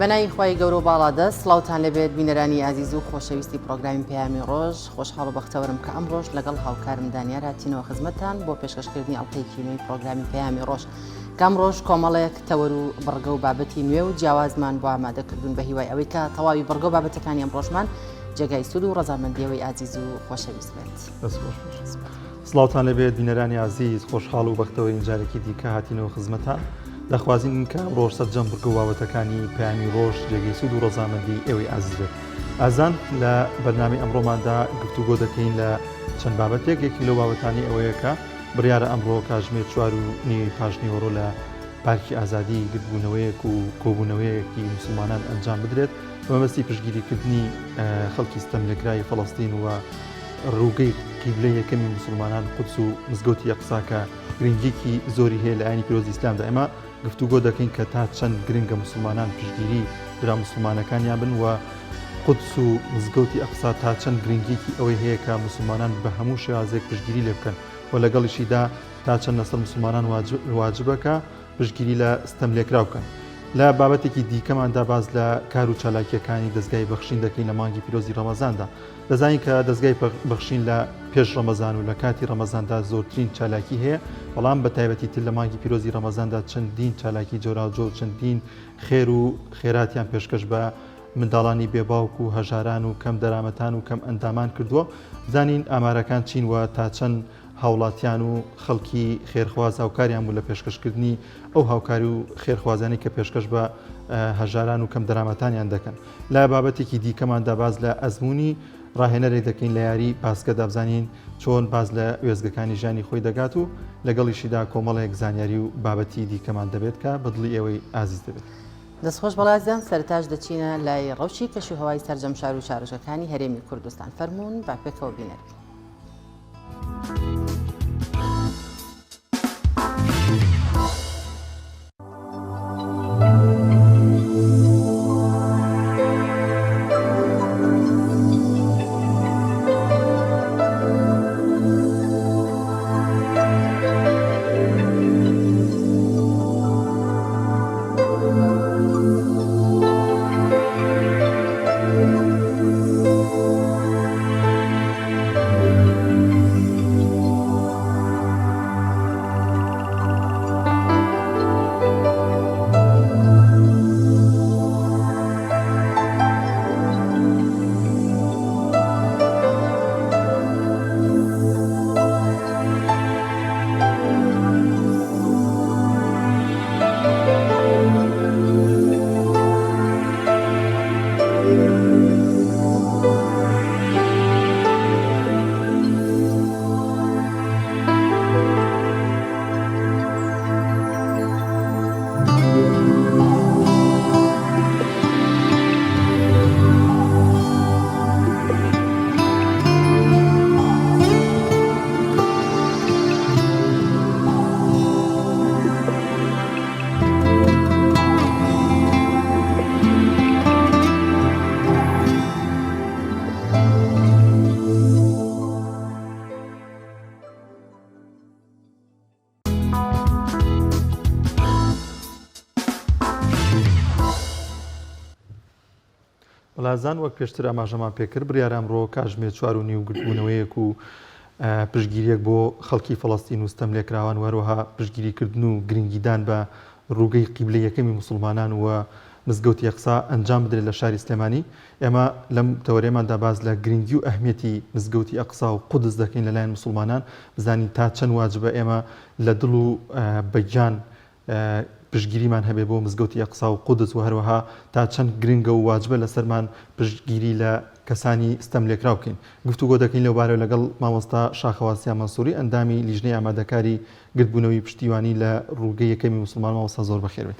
بەنای خۆی گەورە و باڵادەست سڵاوتان لەبێت بینەرانی ئازیز و خۆشەویستی پرۆگرامی پەیامی ڕۆژ خۆشحاڵ و بەختەوەرم کە ئەم ڕۆژ لەگەڵ هاوکارم دانیار هاتینەوە خزمەتتان بۆ پێشکەشکردنی ئەڵلقەی نوێی پرۆگرامی پەیامی ڕۆژ کام ڕۆژ کۆمەڵەیەک تەوەر و بڕگە و بابەتی نوێ و جیاوازمان بۆ ئامادەکردون بە هیوای ئەوەی کە تەواوی بڕگە و بابەتەکانی ئەم ڕۆژمان جێگای سود و ڕەزامەندیەوەی ئازیز و خۆشەویست بێت. سڵاوتان لەبێت بینەرانی عزیز خۆشحاڵ و بەختەوەری جارێکی دیکە هاتینەوە خزمەتان دەخوازیین کە ڕۆژ سەرجەم بڕگە و بابەتەکانی پەیامی ڕۆژ جێگەی سود و ڕەزامەندی ئێوەی عزیز بێت. ئازان لە بەرنامەی ئەمڕۆماندا گفتوگۆ دەکەین لە چەند بابەتێک یەکی لەو بابەتانی ئەوەیە کە بڕیارە ئەمڕۆ کاتژمێر 4:30 پاشنیوەڕۆ لە پارکی ئازادی گرتبوونەوەیەک و کۆبوونەوەیەکی موسڵمانان ئەنجام بدرێت بەمەبەستی پشتگیریکردنی خەڵکی ستەملەکرای فەڵەستین و ڕووگەی قیبلەی یەکەمی موسڵمانان قودس و مزگەوتی ئەقسا کە گرنگێکی زۆری هەیە لە ئاینی پیرۆزی ئیسلامدا. ئێمە گفتوگۆ دەکەین کە تا چەند گرنگە موسڵمانان پشتگیری برا موسڵمانەکانیان بن و قودس و مزگەوتی ئەقسا تا چەند گرنگێکی ئەوەی هەیە کە موسڵمانان بە هەموو شێوازێک پشتگیری لێ بکەن و لەگەڵیشیدا تا چەند لەسەر موسڵمانان واجبەکە پشتگیری لە ستەملێکرا بکەن. لە بابەتێکی دیکەماندا باز لە کار و چالاکیەکانی دەستگای بەخشین دەکەین لە مانگی پیرۆزی ڕەمەزاندا. دەزانین کە دەستگای بەخشین لە پێش ڕەمەزان و لە کاتی ڕەمەزاندا زۆرترین چالاکی هەیە، بەڵام بە تایبەتی تر لە مانگی پیرۆزی ڕەمەزاندا چەندین چالاکی جۆراوجۆ و چەندین خێر و خێراتیان پێشکەش بە منداڵانی بێباوک و هەژاران و کەم دەرامەتان و کەم ئەندامان کردووە. زانین ئامارەکان چین وە تا چەند هاوڵاتیان و خەڵکی خێرخواز هاوکاریان بوو لە پێشکەشکردنی ئەو هاوکاری و خێرخوازانی کە پێشکەش بە هەژاران و کەم دەرامەتانیان دەکەن. لە بابەتێکی دیکەماندا باز لە ئەزمموی ڕاهێنەرێک دەکەین لە یاری پاسکەدا بزانین چۆن باز لە وێزگەکانی ژیانی خۆی دەگات و لەگەڵیشیدا کۆمەڵەیەک زانیاری و بابەتی دیکەمان دەبێت کە بەدڵی ئێوەی ئازیز دەبێت. دەستخۆش بەڵازیان سەرتاش دەچینە لای ڕەوشی کەشی هەوای سەرجەم شار و شارۆچەکانی هەرێمی کوردستان. فەرموون با پێکەوە بینەر. بەڵازان وەک پێشتر ئاماژەمان پێکرد بڕیارە ئەمڕۆ کاتژمێر 4:30 گرتبوونەوەیەک و پشتگیریەک بۆ خەڵکی فەڵەستین و ستەملێکراوان وەروەها پشتگیریکردن و گرنگیدان بە ڕووگەی قیبلەی یەکەمی موسڵمانان و مزگەوتی ئەقسا ئەنجام بدرێت لە شاری سلێمانی. ئێمە لەم تەوەرێماندا باز لە گرنگی و ئەهمیەتی مزگەوتی ئەقسا و قودس دەکەین لەلایەن موسڵمانان بزانین تا چەند واجبە ئێمە لە دڵ و بەگیان پشتگیریمان هەبێ بۆ مزگەوتی ئەقسا و قودس و هەروەها تا چەند گرنگە و واجبە لەسەرمان پشتگیری لە کەسانی ستەملێکرا بکەین. گفتوگۆ دەکەین لەو بارەوە لەگەڵ مامۆستا شاخەواسیان مەنسووری ئەندامی لیژنەی ئامادەکاری گرتبوونەوەی پشتیوانی لە ڕووگەی یەکەمی موسڵمان. مامۆستا زۆر بەخێر بێت.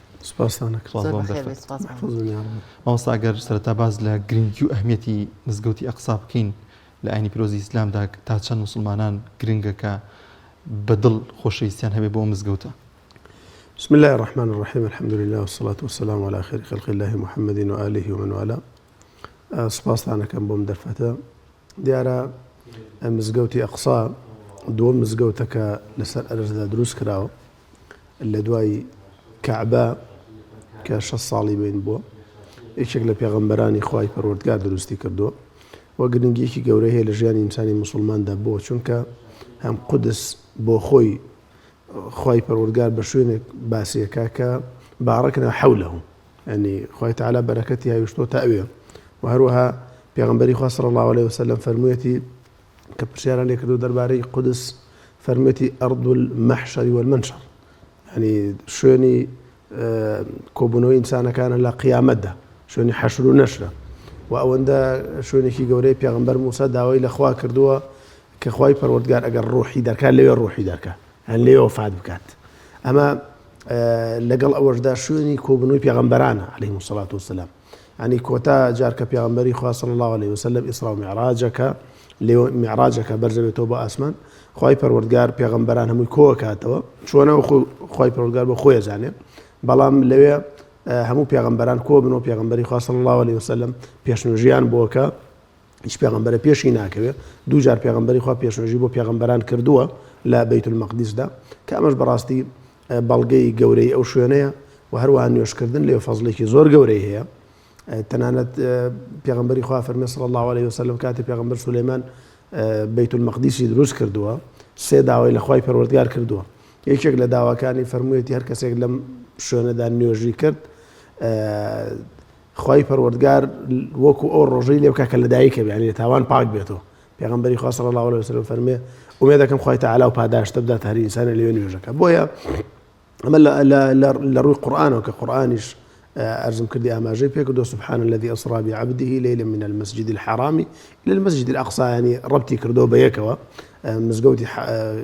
مامۆستا ئەگەر سەرەتا باز لە گرنگی و ئەهمیەتی مزگەوتی ئەقسا بکەین لە ئاینی پیرۆزی ئیسلامدا تا چەند موسڵمانان گرنگە کە بەدڵ خۆشەویستیان هەبێ بۆ مزگەوتە. بسم الله الرحمن الرحيم الحمد لله والصلاة والسلام على خير خلق الله محمد وآله ومن والاه. سپاسانە کەم بۆم دەرفەتە دیارە مزگەوتی ئەقسا دووەم مزگەوتەکە لەسەر ئەرزدا دروست کراوە لە دوای کەعبە کە 6 ساڵی بین بووە یەکێک لە پێغەمبەرانی خوای پەروەردگار دروستی کردووە و گرنگیەکی گەورەی هەیە لە ژیانی ئینسانی مسلماندا بۆ چونکە هەم قودس بۆ خۆی خوای پەروەردگار بە شوێنێک باسیەکە کە بارەکنا حەولەه ینی خوای تەعالا بەرەکەتی هاویشتۆتە ئەوێ و هەروەها پێغەمبەری خوا صلی الله عليه وسلم فەرموویەتی کە پرسیاران لێ کردو دەربارەی قودس فەرموویەتی ئەرض المەحشەر والمەنشەر ینی شوێنی کۆبوونەوەی ئینسانەکانە لە قیامەتدا شوێنی حەشر و نەشرە و ئەوەندە شوێنێکی گەورەی پێغەمبەر موسا داوای لە خوا کردووە کە خوای پەروەردگار ئەگەر ڕۆحی دەرکات لەوێ ڕۆحی دەرکات هەن لێ وفات بکات ئەمە لەگەڵ ئەوەشدا شوێنی کۆبوونەوەی پێغەمبەرانە عەلەیهیمو الصەلاة والسەلام ینی کۆتا جار کە پێغەمبەری خوا صلی الله عليه وسلم ئیسرا و میعراجەکە بەرزەبێتەوە بۆ ئاسمان خوای پەروەردگار پێغەمبەران هەمووی کۆکاتەوە چۆنەوە خوای پەروەردگار بۆ خۆی ئەزانێ بەڵام لەوێ هەموو پێغەمبەران کۆبنەوە پێغەمبەری خوا صلی الله عليه وسلم پێشنوژیان بۆکە هیچ پێغەمبەرە پێشی ناکەوێت دوو جار پێغەمبەری خوا پێشنوژی بۆ پێغەمبەران کردووە لە بەیت المەقدیسدا کە ئەمەش بەڕاستی بەڵگەی گەورەی ئەو شوێنەیە و هەروەها نوێژکردن لێ فەزڵێکی زۆر گەورەی هەیە تەنانەت پێغەمبەری خوا فەرمێ صلی الله عليه وسلم کاتی پێغەمبەر سولەیمان بەیت المەقدیسی دروست کردووە سێ داوای لە خوای پەروەردگار کردووە یەکێک لە داواکانی فەرموویەتی هەر کەسێک لەم شوێنەدا نوێژی کرد خوای پەروەردگار وەکو ئەو ڕۆژەی لێ بکات کە لەدایکە بێ ینی لە تاوان پاک بێتەوە پێغەمبەری خوا صلی الله عليه وسلم فەرمێ ئومێد دەکەم خوای تەعالا و پاداشتە بدات هەر ئینسانێک لەوێ نوێژەکە بۆیە ئەمە لە ڕووی قورئانەوە کە قورئانیش أرزم كردي أماجي بيكدو سبحان الذي أسرى بعبده ليلا من المسجد الحرام إلى المسجد الأقصى يعني ربتي كردو بيكوا مزقوتي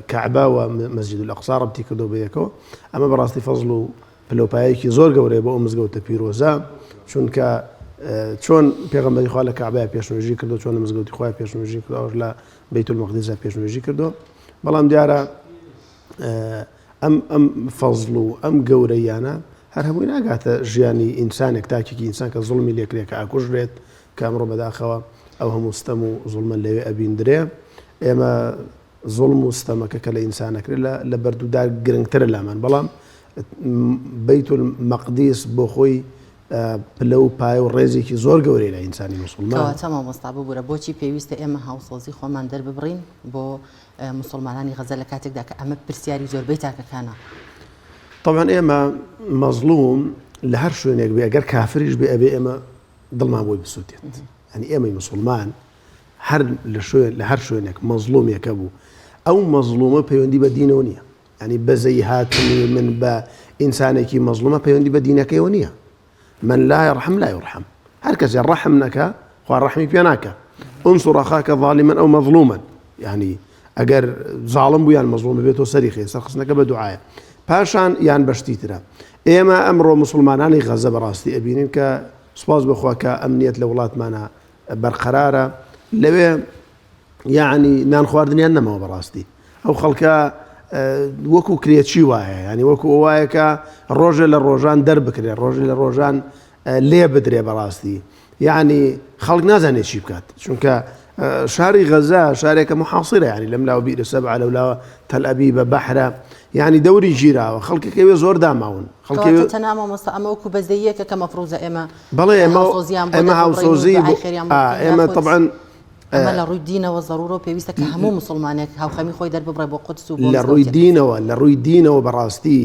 كعبة ومسجد الأقصى ربتي كردو بيكوا أما براستي فضلوا بلوبايكي زور قوري بو مزقوتة بيروزا چونك چون پیغمبری خوا لە کعبە پێشنوێژی کردو چۆن لە مزگەوتی خوای پێشنوێژی کردو ئەوش لە بەیت المەقدیس پێشنوێژی کردو بەڵام دیارە ئەم فەزڵ و ئەم گەورەیانە هەر هەمووی ناگاتە ژیانی ئینسانێک تاکێکی ئینسان کە زوڵمی لێکرێت کە ئاکوژرێت کە ئەمڕۆ بەداخەوە ئەو هەموو ستەم و زوڵمە لەوێ ئەبیندرێ ئێمە زوڵم و ستەمەکە کە لە ئینسانەکرێت لە بەردوودا گرنگترە لامان بەڵام بەیت المەقدیس بۆ خۆی پلە و پای و ڕێزێکی زۆر گەورەی لە ئینسانی موسڵمان کەواتە مامۆستا ببوورە بۆچی پێویستە ئێمە هاوسۆزی خۆمان دەرببڕین بۆ موسڵمانانی غەزە لە کاتێکدا کە ئەمە پرسیاری زۆربەی تاکەکانە طبعا ئێمە مەزلوم لە هەر شوێنێک بێ ئەگەر کافریش بێ ئەبێ ئێمە دڵمان بۆی بسووتێت ئەنی ئێمەی موسڵمان هەر لە هەر شوێنێک مەزلومێکە بوو ئەو مەزلومە پەیوەندی بە دینەوە نییە ینی بەزەی هاتنی من بە ئینسانێکی مەزلومە پەیوەندی بە دینەکەیەوە نییە من لا يرحم لا يرحم هر كسي الرحم نكا خو الرحمي بيناكا انصر اخاك ظالما او مظلوما يعني اگر ظالم بو يعني مظلوم بيتو سريخي سرخصنك بدعاء باشان يعني بشتيترا اما امر مسلماناني غزه براستي ابينين ك سباز بخواك امنيه الاولاد معنا برقراره لبي يعني نان خواردني انما براستي او خلكا وەکو کرێچی وایە ینی وەکو ئەوایە کە ڕۆژە لە ڕۆژان دەربکرێ ڕۆژی لە ڕۆژان لێ بدرێ بەڕاستی یعنی خەڵک نازانێت چی بکات چونکە شاری غەزە شارێکە محاصرە ینی لەم لاوە بیرە سەبع لەولاوە تەل ئەبیبە بەحرە یعنی دەوری گیراوە خەڵکێکەوێ زۆر داماون تەنها مامۆستا ئەمە وەکو بەزەیەکە کە مەفروزە ئێمە بەڵێ ئێمە هاوسۆزی ئێمە طبعا ئەمە لە ڕووی دینەوە زەڕورۆ پێویستە کە هەموو موسڵمانێک هاوخەمی خۆی دەرببڕێ بۆ قودس و لە ڕووی دینەوە بەڕاستی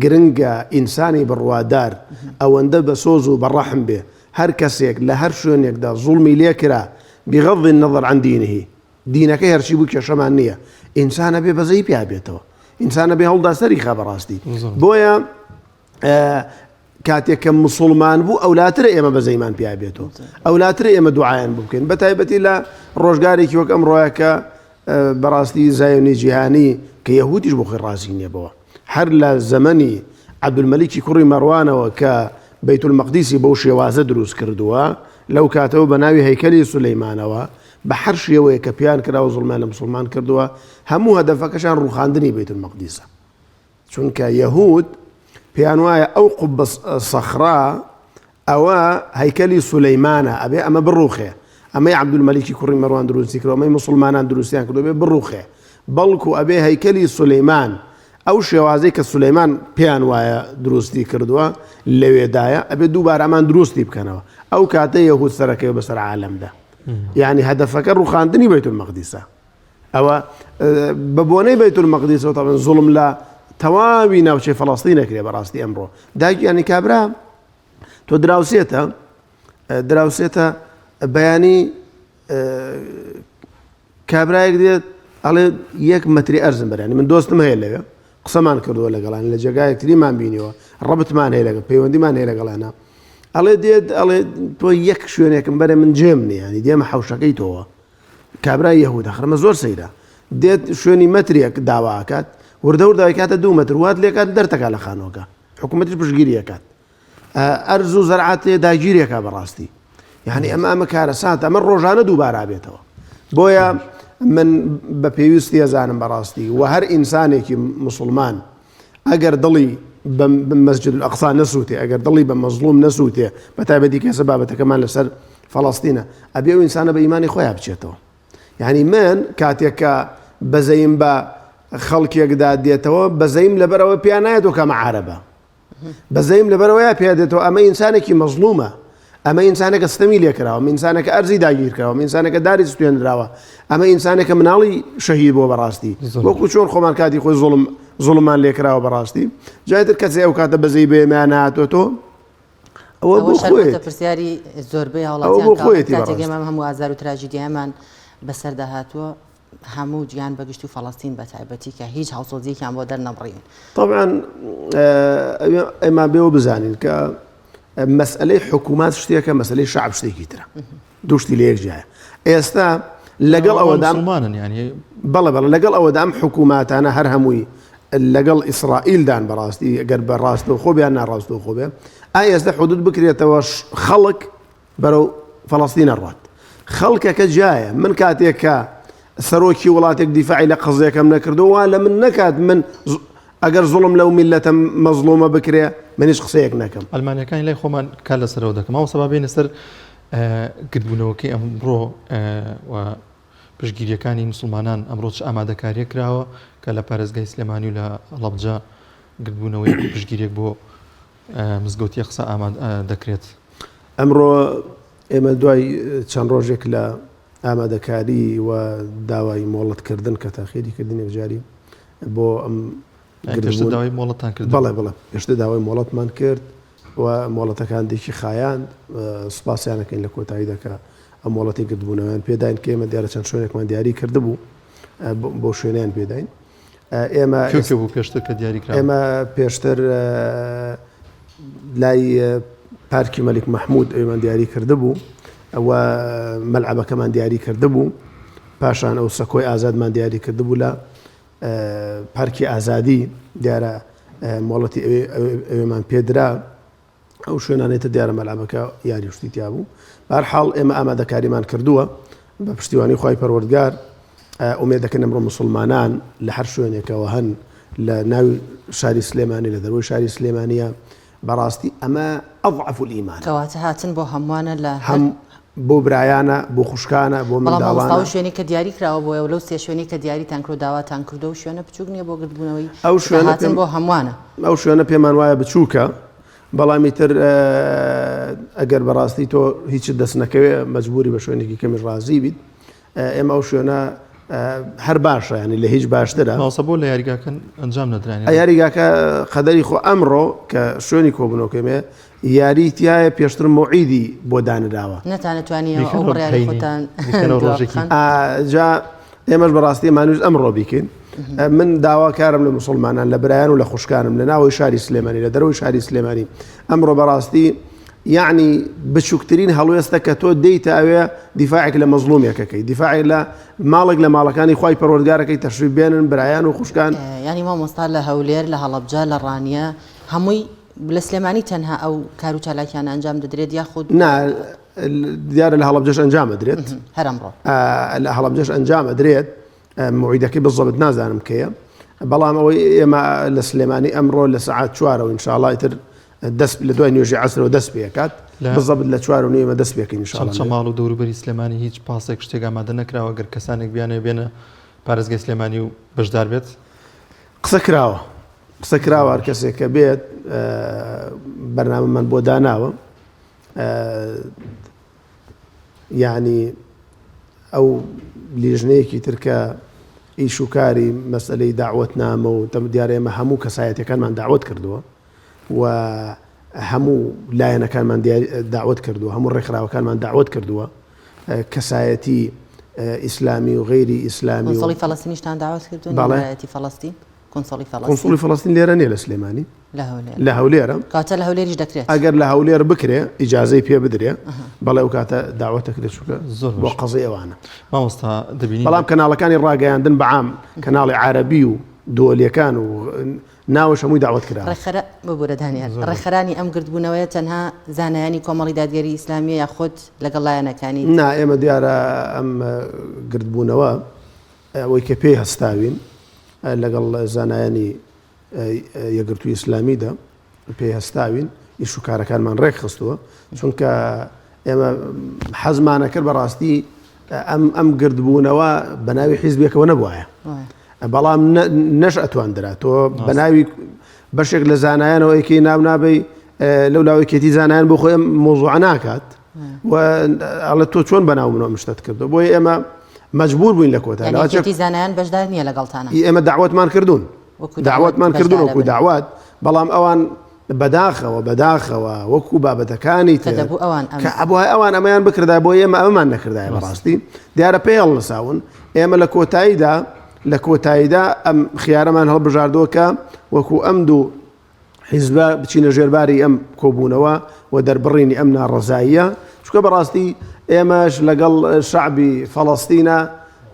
گرنگە ئینسانی بڕوادار ئەوەندە بە سۆز و بەڕەحم بێ هەر کەسێک لە هەر شوێنێکدا زوڵمی لێکرا بغض النظر عن دینه دینەکەی هەرچی بوو کێشەمان نییە ئینسانە بێ بەزەی پیا بێتەوە ئینسانە بێ هەوڵدا سەری خا بەڕاستی بۆیە کاتێک کە مسلمان بوو ئەولاترە ئێمە بەزەیمان پیا بێتەوە ئەولاترە ئێمە دوعایان بکەین بە تایبەتی لە ڕۆژگارێکی وەک ئەمڕۆیە کە بەڕاستی زایۆنی جیهانی کە یەهودیش بۆ خۆی ڕازی نییە بەوە هەر لە زەمەنی عەبدولمەلیکی کوڕی مەڕوانەوە کە بەیت المەقدیسی بەو شێوازە دروست کردووە لەو کاتەوە بە ناوی هەیکەلی سولەیمانەوە بە هەر شێوەیە کە پیان کراوە زوڵمان لە مسلمان کردووە هەموو هەدەفەکەشان ڕووخاندنی بەیت المەقدیسە چونکە یەهود پێیان وایە ئەو قوبە سەخرا ئەوە هەیکەلی سولەیمانە ئەبێ ئەمە بڕوخێ ئەمەی عەبدولمەلیکی کوڕی مەڕوان دروستی کردووە ئەمەی مسلمانان دروستیان کردووە بێ بڕوخێ بەڵکو ئەبێ هەیکەلی سولەیمان ئەو شێوازەی کە سولەیمان پێیان وایە دروستی کردووە لەوێدایە ئەبێ دووبارە ئەمان دروستی بکەنەوە ئەو کاتە یەهود سەرەکەی بەسەر عالەمدا یعنی هەدەفەکە ڕوخاندنی بەیت المەقدیسە ئەوە بە بۆنەی بەیت المەقدیسەوە تەبەن زوڵم لە تەواوی ناوچەی فەڵەستین نەکرێ بەڕاستی ئەمڕۆ داگیانی کابرا تۆ دراوسێتە بەیانی کابرایەک دێت ئەڵێ 1 مەتری ئەرزم بەرانی من دۆستم هەیە لەوێ قسەمان کردووە لەگەڵان لە جێگایەکتریمان بینیەوە ڕەبتمان هەیە لەگەڵ پەیوەندیمان هەیە لەگەڵانە ئەڵێ دێت ئەڵێ تۆ 1 شوێنێکم بەرێ من جێم نیە ینی دێمە حەوشەکەی تۆوە کابرای یەهودا خرمە زۆر سەیرە دێت شوێنی مەترێک داواکات وردەورداوی کاتە 2 مەتر وات لێکات دەرتەکە لە خانۆکە حکوومەتیش پشتگیریەکات ئەرز و زەرعات داگیریەکە بەڕاستی یعنی ئەمە کارەسات ئەمە ڕۆژانە دووبارا بێتەوە بۆیە من بە پێویستی ئەزانم بەڕاستی و هەر ئینسانێکی مسلمان ئەگەر دڵی بە مەسجد الأقصا نەسووتێ ئەگەر دڵی بە مەزلوم نەسووتێ بە تایبەتی کەسە بابەتەکەمان لەسەر فەڵەستینە ئەبێ ئەو ئینسانە بە ئیمانی خۆیان بچێتەوە یعنی من کاتێک کە بەزەیم بە خەڵکێکدا دێتەوە بەزەیم لەبەرەوە پێیان نایەتەوە کە عەرەبە بەزەیم لەبەرەوەیە پێ دێتەوە ئەمە ئینسانێکی مەزلومە ئەمە ئینسانێکە ستەمی لێکراوە ئینسانێکە ئەرزی داگیرکراوە ئینسانێکە داری سوێنراوە ئەمە ئینسانێکە مناڵی شەهید بۆ بەڕاستی وەکو چۆن خۆمان کاتی خۆی زوڵمان لێکراوە بەڕاستی جایتر کەسێ ئەو کاتە بەزەی بێمیان هاتوێتۆ ئەوە بۆ خۆیت پرسیاری زۆربەی هەوڵاتیان کاتێکێمە هەموو ئازار و تراژیدیامان بەسەردا هاتووە هەموو گیان بەگشت و فەڵەستین بە تایبەتی کە هیچ هاوسۆزیێکیان بۆ دەرنەبڕین طبعا ئێمە بێەوە بزانین کە مەسئلەی حکوومات شتێکە مەسئلەی شعب شتێکی ترە دوو شتی لە یەک جایە ئێستا لەگەڵ ئەوەدام بەڵێ لەگەڵ ئەوەدام حکووماتانە هەر هەمووی لەگەڵ ئیسرائیلدان بەڕاستی ئەگەر بەڕاستەوە خۆبیان ناڕاستەوە خۆبێ ئێستا حدود بکرێتەوە خەڵک بەرەو فەڵەستینە ڕات خەڵکەکە جایە من کاتێک کە سەرۆکی وڵاتێک دیفاعی لە قزێکم نەکردووە لە من نەکات من ئەگەر زوڵم لەو میلەتە مەزلومە بکرێ منیش قسەیەک نەکەم ئەلمانیەکانی لای خۆمان کار لەسەرەوە دەکەم ئەو سەبا بێنە سەر گرتبوونەوەکەی ئەمڕۆ و پشتگیریەکانی مسلمانان ئەمڕۆ ئامادەکاریە کراوە کە لە پارێزگای سلێمانی و لە هەڵەبجە گرتبوونەوەی پشتگیریەک بۆ مزگەوتی قسە دەکرێت ئەمڕۆ ئێمە دوای چەند ڕۆژێک لە ئامادەکاری و داوای مۆڵەتکردن کە تاخیری کردنێک جاری بۆ ئەم داوای مۆڵەتان کرد بەڵێ پێشتر داوای مۆڵەتمان کرد و مۆڵەتەکان دێکی خایاند سوپاسیانەکەین لە کۆتایی دەکە ئەم مۆڵەتی گرتبوونەوەیان پێداین کە ئێمە دیارە چەند شوێنێکمان دیاری کردبوو بۆ شوێنیان پێداین بوو پێشتر کە دیاریکرا ئێمە پێشتر لای پارکی مەلیک مەحموود ئەومان دیاری کردبوو ئەوە مەلعەبەکەمان دیاری کردبوو پاشان ئەو سەکۆی ئازادمان دیاری کردبوو لە پارکی ئازادی دیارە مۆڵەتی ئەوێمان پێدرا ئەو شوێنانێتە دیارە مەلعەبەکە یاری شتیتیا بوو بەهەرحاڵ ئێمە ئامادەکاریمان کردووە بە پشتیوانی خوای پەروەردگار ئومێدەکەن ئەمڕۆ مسلمانان لە هەر شوێنێکەوە هەن لە ناوی شاری سلێمانی لە دەروی شاری سلێمانیە بەڕاستی ئەمە ئەضعف الئیمان کەواتە هاتن بۆ هەمووانە لە بۆ برایانە بۆ خوشکانە بۆ منداڵانە شوێنی کە دیاری کراوە بۆ لەو سێ شوێنی کە دیاریتان کرد و داواتان کردو و شوێنە بچووک نییە بۆ گرتبوونەوەی ئەو شوێنە هاتن بۆ هەمووانە ئەو شوێنە پێمان وایە بچووکە بەڵامی تر ئەگەر بەڕاستی تۆ هیچ دەست نەکەوێ مەجبوری بە شوێنێکی کەمی ڕازی بیت ئێمە ئەو شوێنە هەر باشە ینی لە هیچ باشترە ماوەسە بۆ لە یاریگاکەن ئەنجام نەدرانی یاریگاکە قەدەری خۆ ئەمڕۆ کە شوێنی کۆبوونەوەکەمێ یاریتیایە پێشتر مۆعیدی بۆ دانراوە نەتانەتوانیەوە ئەو بڕیاری خۆتان جا ئێمەش بەڕاستی مانوس ئەمڕۆ بیکەین من داواکارم لە مسلمانان لە برایان و لە خوشکانم لە ناوەی شاری سلێمانی لە دەرەوەی شاری سلێمانی ئەمڕۆ بەڕاستی یعنی بچووکترین هەڵوێستە کە تۆ دەیتە ئەوێ دیفاعێک لە مەزلومیەکەکەی دیفاعی لە ماڵێک لە ماڵەکانی خوای پەروەردگارەکەی تەشریف بێنن برایان و خوشکان ینی مامۆستا لە هەولێر لە هەڵەبجە لە ڕانیە هەمووی لە سلێمانی تەنها ئەو کار و چالاکیان ئەنجام دەدرێت یاخود دیارە لە هەڵەبجەش ئەنجام دەدرێت هەر ئەمڕۆ لە هەڵەبجەش ئەنجام دەدرێت موعیدەکەی بزەبت نازانم کەیە بەڵام ئەوەی ئێمە لە سلێمانی ئەمڕۆ لە سەعات 4 و ئینشاءڵڵا ئیتر دەست لە دوای نوێژی عەسرەوە دەست پێکات بزەبت لە 4 و نیمە دەست پێکەین ئینشاءڵڵا چەند ماڵ و دەوروبەری سلێمانی هیچ پاسێک شتێک ئامادە نەکراوە گەر کەسانێک بیانێ بێنە پارێزگای سلێمانی و بەشدار بێت قسە کراوە قسە کراوە کەسێک کە بێت بەرنامەمان بۆ داناوە یعنی ئەو لیژنەیەکی ترکە ئیش و کاری مەسئلەی داعوەتنامە و دیارە ئێمە هەموو کەسایەتەکانمان داعوت کردووە و هەموو لایەنەکانمان داعوت کردووە هەموو ڕێکخراوەکانمان داعوت کردووە کەسایەتی ئیسلامی و غیری ئیسلامی کۆنسڵی فەڵەستینیشتان داوت کردوون وڵایەتی فەڵەستین کۆنسڵی فەڵەستین لێرە نیە لە سلێمانی لە هەولێرە کاتە لە هەولێریش دەکرێت ئەگەر لە هەولێر بکرێ ئیجازەی پێ بدرێ بەڵێ ئەو کاتە داوەتەکرێت چووکە زۆر بۆ قەزەی ئەوانە مامۆستا دەبینی بەڵام کەناڵەکانی ڕاگەیاندن بەعام کەناڵی عارەبی و دۆلیەکان و ناوەش هەمووی داوت کرا ڕێخەرە ببوورە دانیار ڕێخەرانی ئەم گردبوونەوەیە تەنها زانایانی کۆمەڵی دادگەری ئیسلامیە یاخود لەگەڵ لایەنەکانی نا ئێمە دیارە ئەم گردبوونەوە ئەوەی کە پێی هەستاوین لەگەڵ زانایانی یەکگرتووی ئیسلامیدا پێی هەستاوین ئیش و کارەکانمان ڕێک خستووە چونکە ئێمە حەزمانە کرد بەڕاستی ئەم گردبوونەوە بە ناوی حیزبێکەوە نەبووایە بەڵام نەش ئەتواندرا تۆ بە ناوی بەشێک لە زانایانەوە ئەیکەی ناو نابەی لەو لاوەکێتی زانایان بۆ خۆی مۆزوع ناکات و ئەڵە تۆ چۆن بەناو منەوە مشتت کردو بۆیە ئێمە مەجبور بووین لە کۆتا زانایان بەشدار نییە لەگەڵتانە ئێمە داوەتمان کردوون داوەتمان کردوون وەکو داوات بەڵام ئەوان بەداخەوە وەکو بابەتەکانی کە ئەبووهای ئەوان ئەمەیان بکردا بۆ ئێمە ئەمەمان نەکردای بەڕاستی دیارە پێڵ نەساون ئێمە لە کۆتاییدا ئەم خیارەمان هەڵبژاردووە کە وەکو ئەم دوو حیزبە بچینە ژێرباری ئەم کۆبوونەوە و دەربڕینی ئەم ناڕەزاییە چونکە بەڕاستی ئێمەش لەگەڵ شعبی فەڵەستینە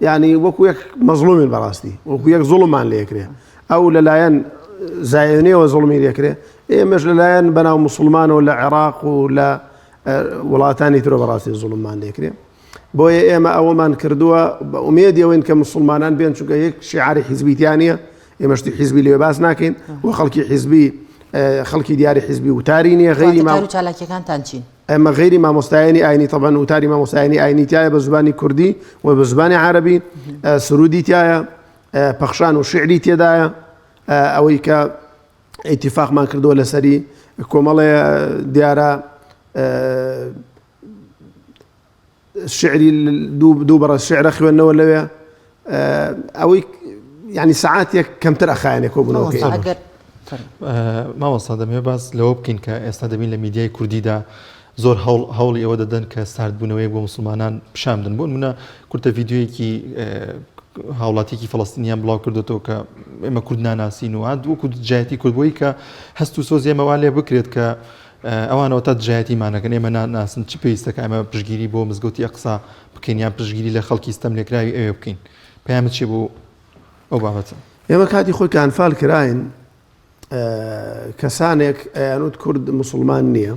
یعنی وەکو یەک مەزلومین بەڕاستی وەکو یەک زوڵممان لێکرێ ئەو لەلایەن زایێنەوە زوڵمی لێکرێ ئێمەش لەلایەن بەناو موسڵمانەوە لە عێراق و لە وڵاتانی ترۆ بەڕاستی زوڵممان لێکرێ بۆیە ئێمە ئەوەمان کردووە بە ئومێدیەوەین کە مسلمانان بێن چونکە یەک شیعاری حیزبیتیانە ئێمەشتی حیزبی لێ باس ناکەین و خەڵکی حیزبی خەڵکی دیاری حیزبی وتاری نییە غیری چالاکیەکانتان چین ئەمە غیری مامۆستایانی ئاینی طبعاً وتاری مامۆستایانی ئاینی تایە بە زبانی کوردی و بە زبانی عەرەبی سرودی تایە پەخشان و شعری تێدایە ئەوەی کە ئیتیفاقمان کردووە لەسەری کۆمەڵێ دیارە شعری دوو بەڕە شعرە خوێندنەوە لەوێ ئەوەی ینی سەعاتێک کەمتر ئەخایەنێک کۆبوونەوەکەی مامۆستا دەمێ باس لەوە بکەین کە ئێستا دەبین لە میدیای کوردیدا زۆر هەوڵی ئەوە دەدەن کە ساردبوونەوەی بۆ مسلمانان پیشاندن بۆ منە کورتە ڤیددیۆیەکی هاوڵاتێکی فەڵەستینیان بڵاو کردوەوە کە ئێمە کورد ناناسین و وەکو جایەتی کوردبووی کە هەست و سۆزی ئێمەوا لێ بکرێت کە ئەوانەوە تا جایەتیمانەکەن ئێمە ناسن چی پێویستەکە ئەمە پشگیری بۆ مزگەوتی ئەقسا بکەین یان پشگیری لە خەڵکی ستەم لێکراوی ئەوێ بکەین پەیامت چی بوو ئەو بابەتە ئێمە کاتی خۆی کانفال کراین کەسانێک ئەیانوت کورد مسلمان نییە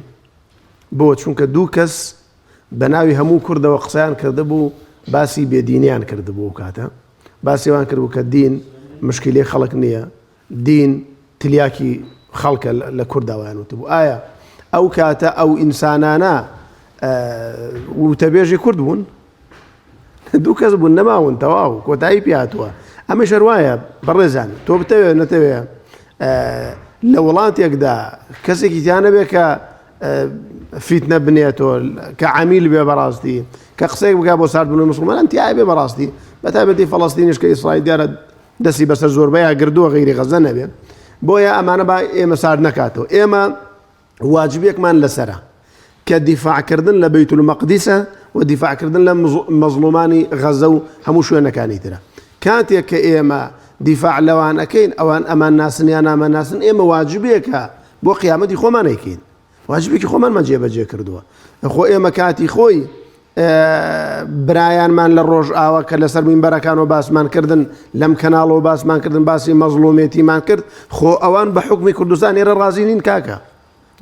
بۆ چونکە دوو کەس بە ناوی هەموو کوردەوە قسەیان کردبوو باسی بێدینیان کردبوو کاتە باسیێوان کردبوو کە دین مشکلی خەڵک نییە دین تلیاکی خەڵکە لە کورداوایان وتبوو ئایا ئەو کاتە ئەو ئینسانانە وتەبێژی کورد بوون دوو کەس بوون نەماون تەواو کۆتایی پێهاتووە ئەمە شەروایە بەڕێزان تۆ بتەوێ نەتەوێ لە وڵاتێکدا کەسێکی تیانە بێ کە فیتنە بنێتەوە کە عامیل بێ بەڕاستی کە قسەیەک بکات بۆ ساردبوونی مسلمانان تیای بێ بەڕاستی بەتایبەتی فەڵەستینیش کە ئیسرائیل دیارە دەستی بەسەر زۆربەیە گردووە غەیری غەزە نەبێ بۆیە ئەمانە با ئێمە سارد نەکاتەوە ئێمە واجبێکمان لەسەرە کە دیفاعکردن لە بەیت المەقدیسە و دیفاعکردن لە مەزلومانی غەزە و هەموو شوێنەکانی ترە کاتێک کە ئێمە دیفاع لەوان ئەەکەین ئەوان ئەمان ناسن یان نامان ناسن ئێمە واجبێکە بۆ قیامەتی خۆمان ئەیکەین واجبێکی خۆمانمان جێبەجێ کردووە خۆ ئێمە کاتی خۆی برایانمان لە ڕۆژ ئاوە کە لەسەر مینبەرەکانەوە باسمان کردن لەم کەناڵەوە باسمان کردن باسی مەزلومێتیمان کرد خۆ ئەوان بە حکمی کوردستان ئێرە ڕازی نین کاکە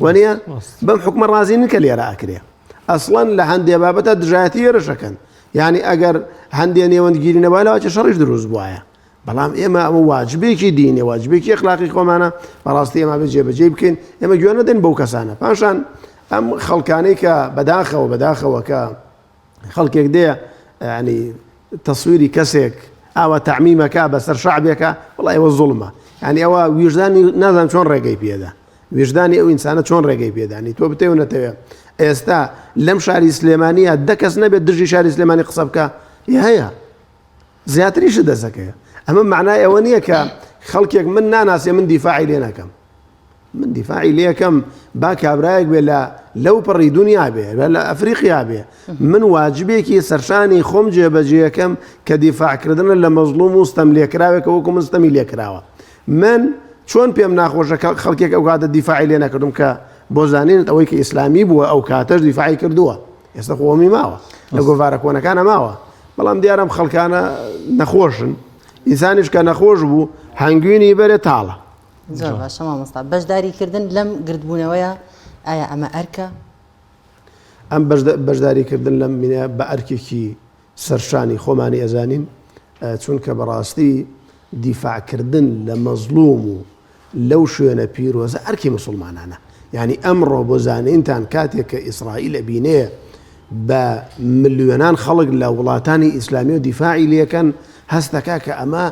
وەنیە بەم حکومە ڕازی نین کە لێرە ئاکرێ ئەسڵەن لە هەندێک بابەتە دژایەتی ێرەشەکەن یعنی ئەگەر هەندێک نێوەندگیری نەبالەوە چه شەڕیش دروست بووایە بەڵام ئێمە ئەمە واجبێکی دینێ واجبێکی ئەخلاقی خۆمانە بەڕاستی ئێمە بەجێبەجێ بکەین ئێمە گوێ نەدەین بەو کەسانە پاشان ئەم خەڵکانەی کە بەداخەوە کە خەڵکێک دێ ینی تەسویری کەسێک ئەوە تەعمیمەکە بەسەر شعبێکە وڵای ئەوە زوڵمە یعنی ئەوە ویژدانی نازانم چۆن ڕێگەی پێدا ویژدانی ئەو ئینسانە چۆن ڕێگەی پێدانی تۆ بتێو نەتەوێت ئێستا لەم شاری سلێمانیە دە کەس نەبێت دژی شاری سلێمانی قسە بکە هەیە زیاتریش دەسەکەیە ئەمە معنای ئەوە نییە کە خەڵکێک من ناناسێ من دیفاعی لێ نەکەم من دیفاعی لێکم با کابرایەک بێ لەو پڕی دنیا بێ لە ئەفریقیا بێ من واجبێکی سەرشانی خۆم جێبەجێەکەم کە دیفاعکردنە لە مەزلوم و ستەم لێکراوێکە وەکو من ستەمی لێکراوە من چۆن پێم ناخۆشە خەڵکێک ئەو کاتە دیفاعی لێ نەکردم کە بۆ زانینت ئەوەی کە ئیسلامی بووە ئەو کاتەش دیفاعی کردووە ئێستا خۆمی ماوە لە گۆڤارە کۆنەکانە ماوە بەڵام دیارم خەڵکانە نەخۆشن ئینسانیش کە نەخۆش بوو هەنگوینی بەرێ تاڵە زۆر باشە مامۆستا بەشداریکردن لەم گردبوونەوەیە ئایا ئەمە ئەرکە ئەم بەشداریکردن لەم بینە بە ئەرکێکی سەرشانی خۆمانی ئەزانین چونکە بەڕاستی دیفاعکردن لە مەزلوم و لەو شوێنە پیرۆزە ئەرکی مسلمانانە یعنی ئەمڕۆ بۆ زانینتان کاتێک کە ئیسرائیل ئەبینەیە بە ملیۆنان خەڵک لە وڵاتانی ئیسلامی و دیفاعی لەکەن هەستەکە کە ئەمە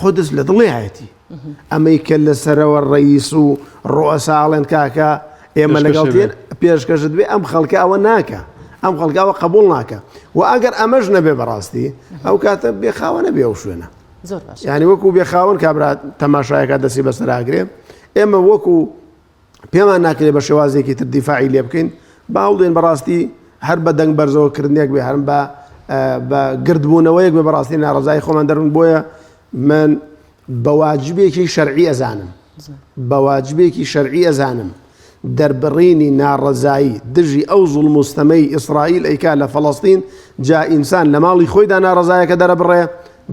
قودس لە دڵی هایەتی ئەمەی کە لەسەرەوە ڕئیس و ڕۆئەساڵێن کاکە ئێمە لەگەڵتێن پێشکەشت بێ ئەم خەڵکە ئەوە ناکە ئەم خەڵکاوە قبول ناکە و ئەگەر ئەمەش نەبێ بەڕاستی ئەو کاتە بێخاوە نەبێ ئەو شوێنە زۆر باش یعنی وەکو بێخاون کابرات تەماشایەکە دەستی بەسەراگرێ ئێمە وەکو پێمان ناکرێت بە شێوازێکی تر دیفاعی لێ بکەین باوڵێن بەڕاستی هەر بە دەنگ بەرزەوەکردنێک بێ هەرم بە گردبوونەوەیەک بێ بەڕاستی ناڕزای خۆمان دەرون بۆیە من بەواجبێکی شەرعی ئەزانم بەواجبێکی شەرعی ئەزانم دەربڕینی ناڕزایی دژی ئەو زوڵم و ستەمەی ئیسرائیل ئەیکا لە فەڵەستین جا ئینسان لە ماڵی خۆیدا ناڕزایەکە دەرە بڕێ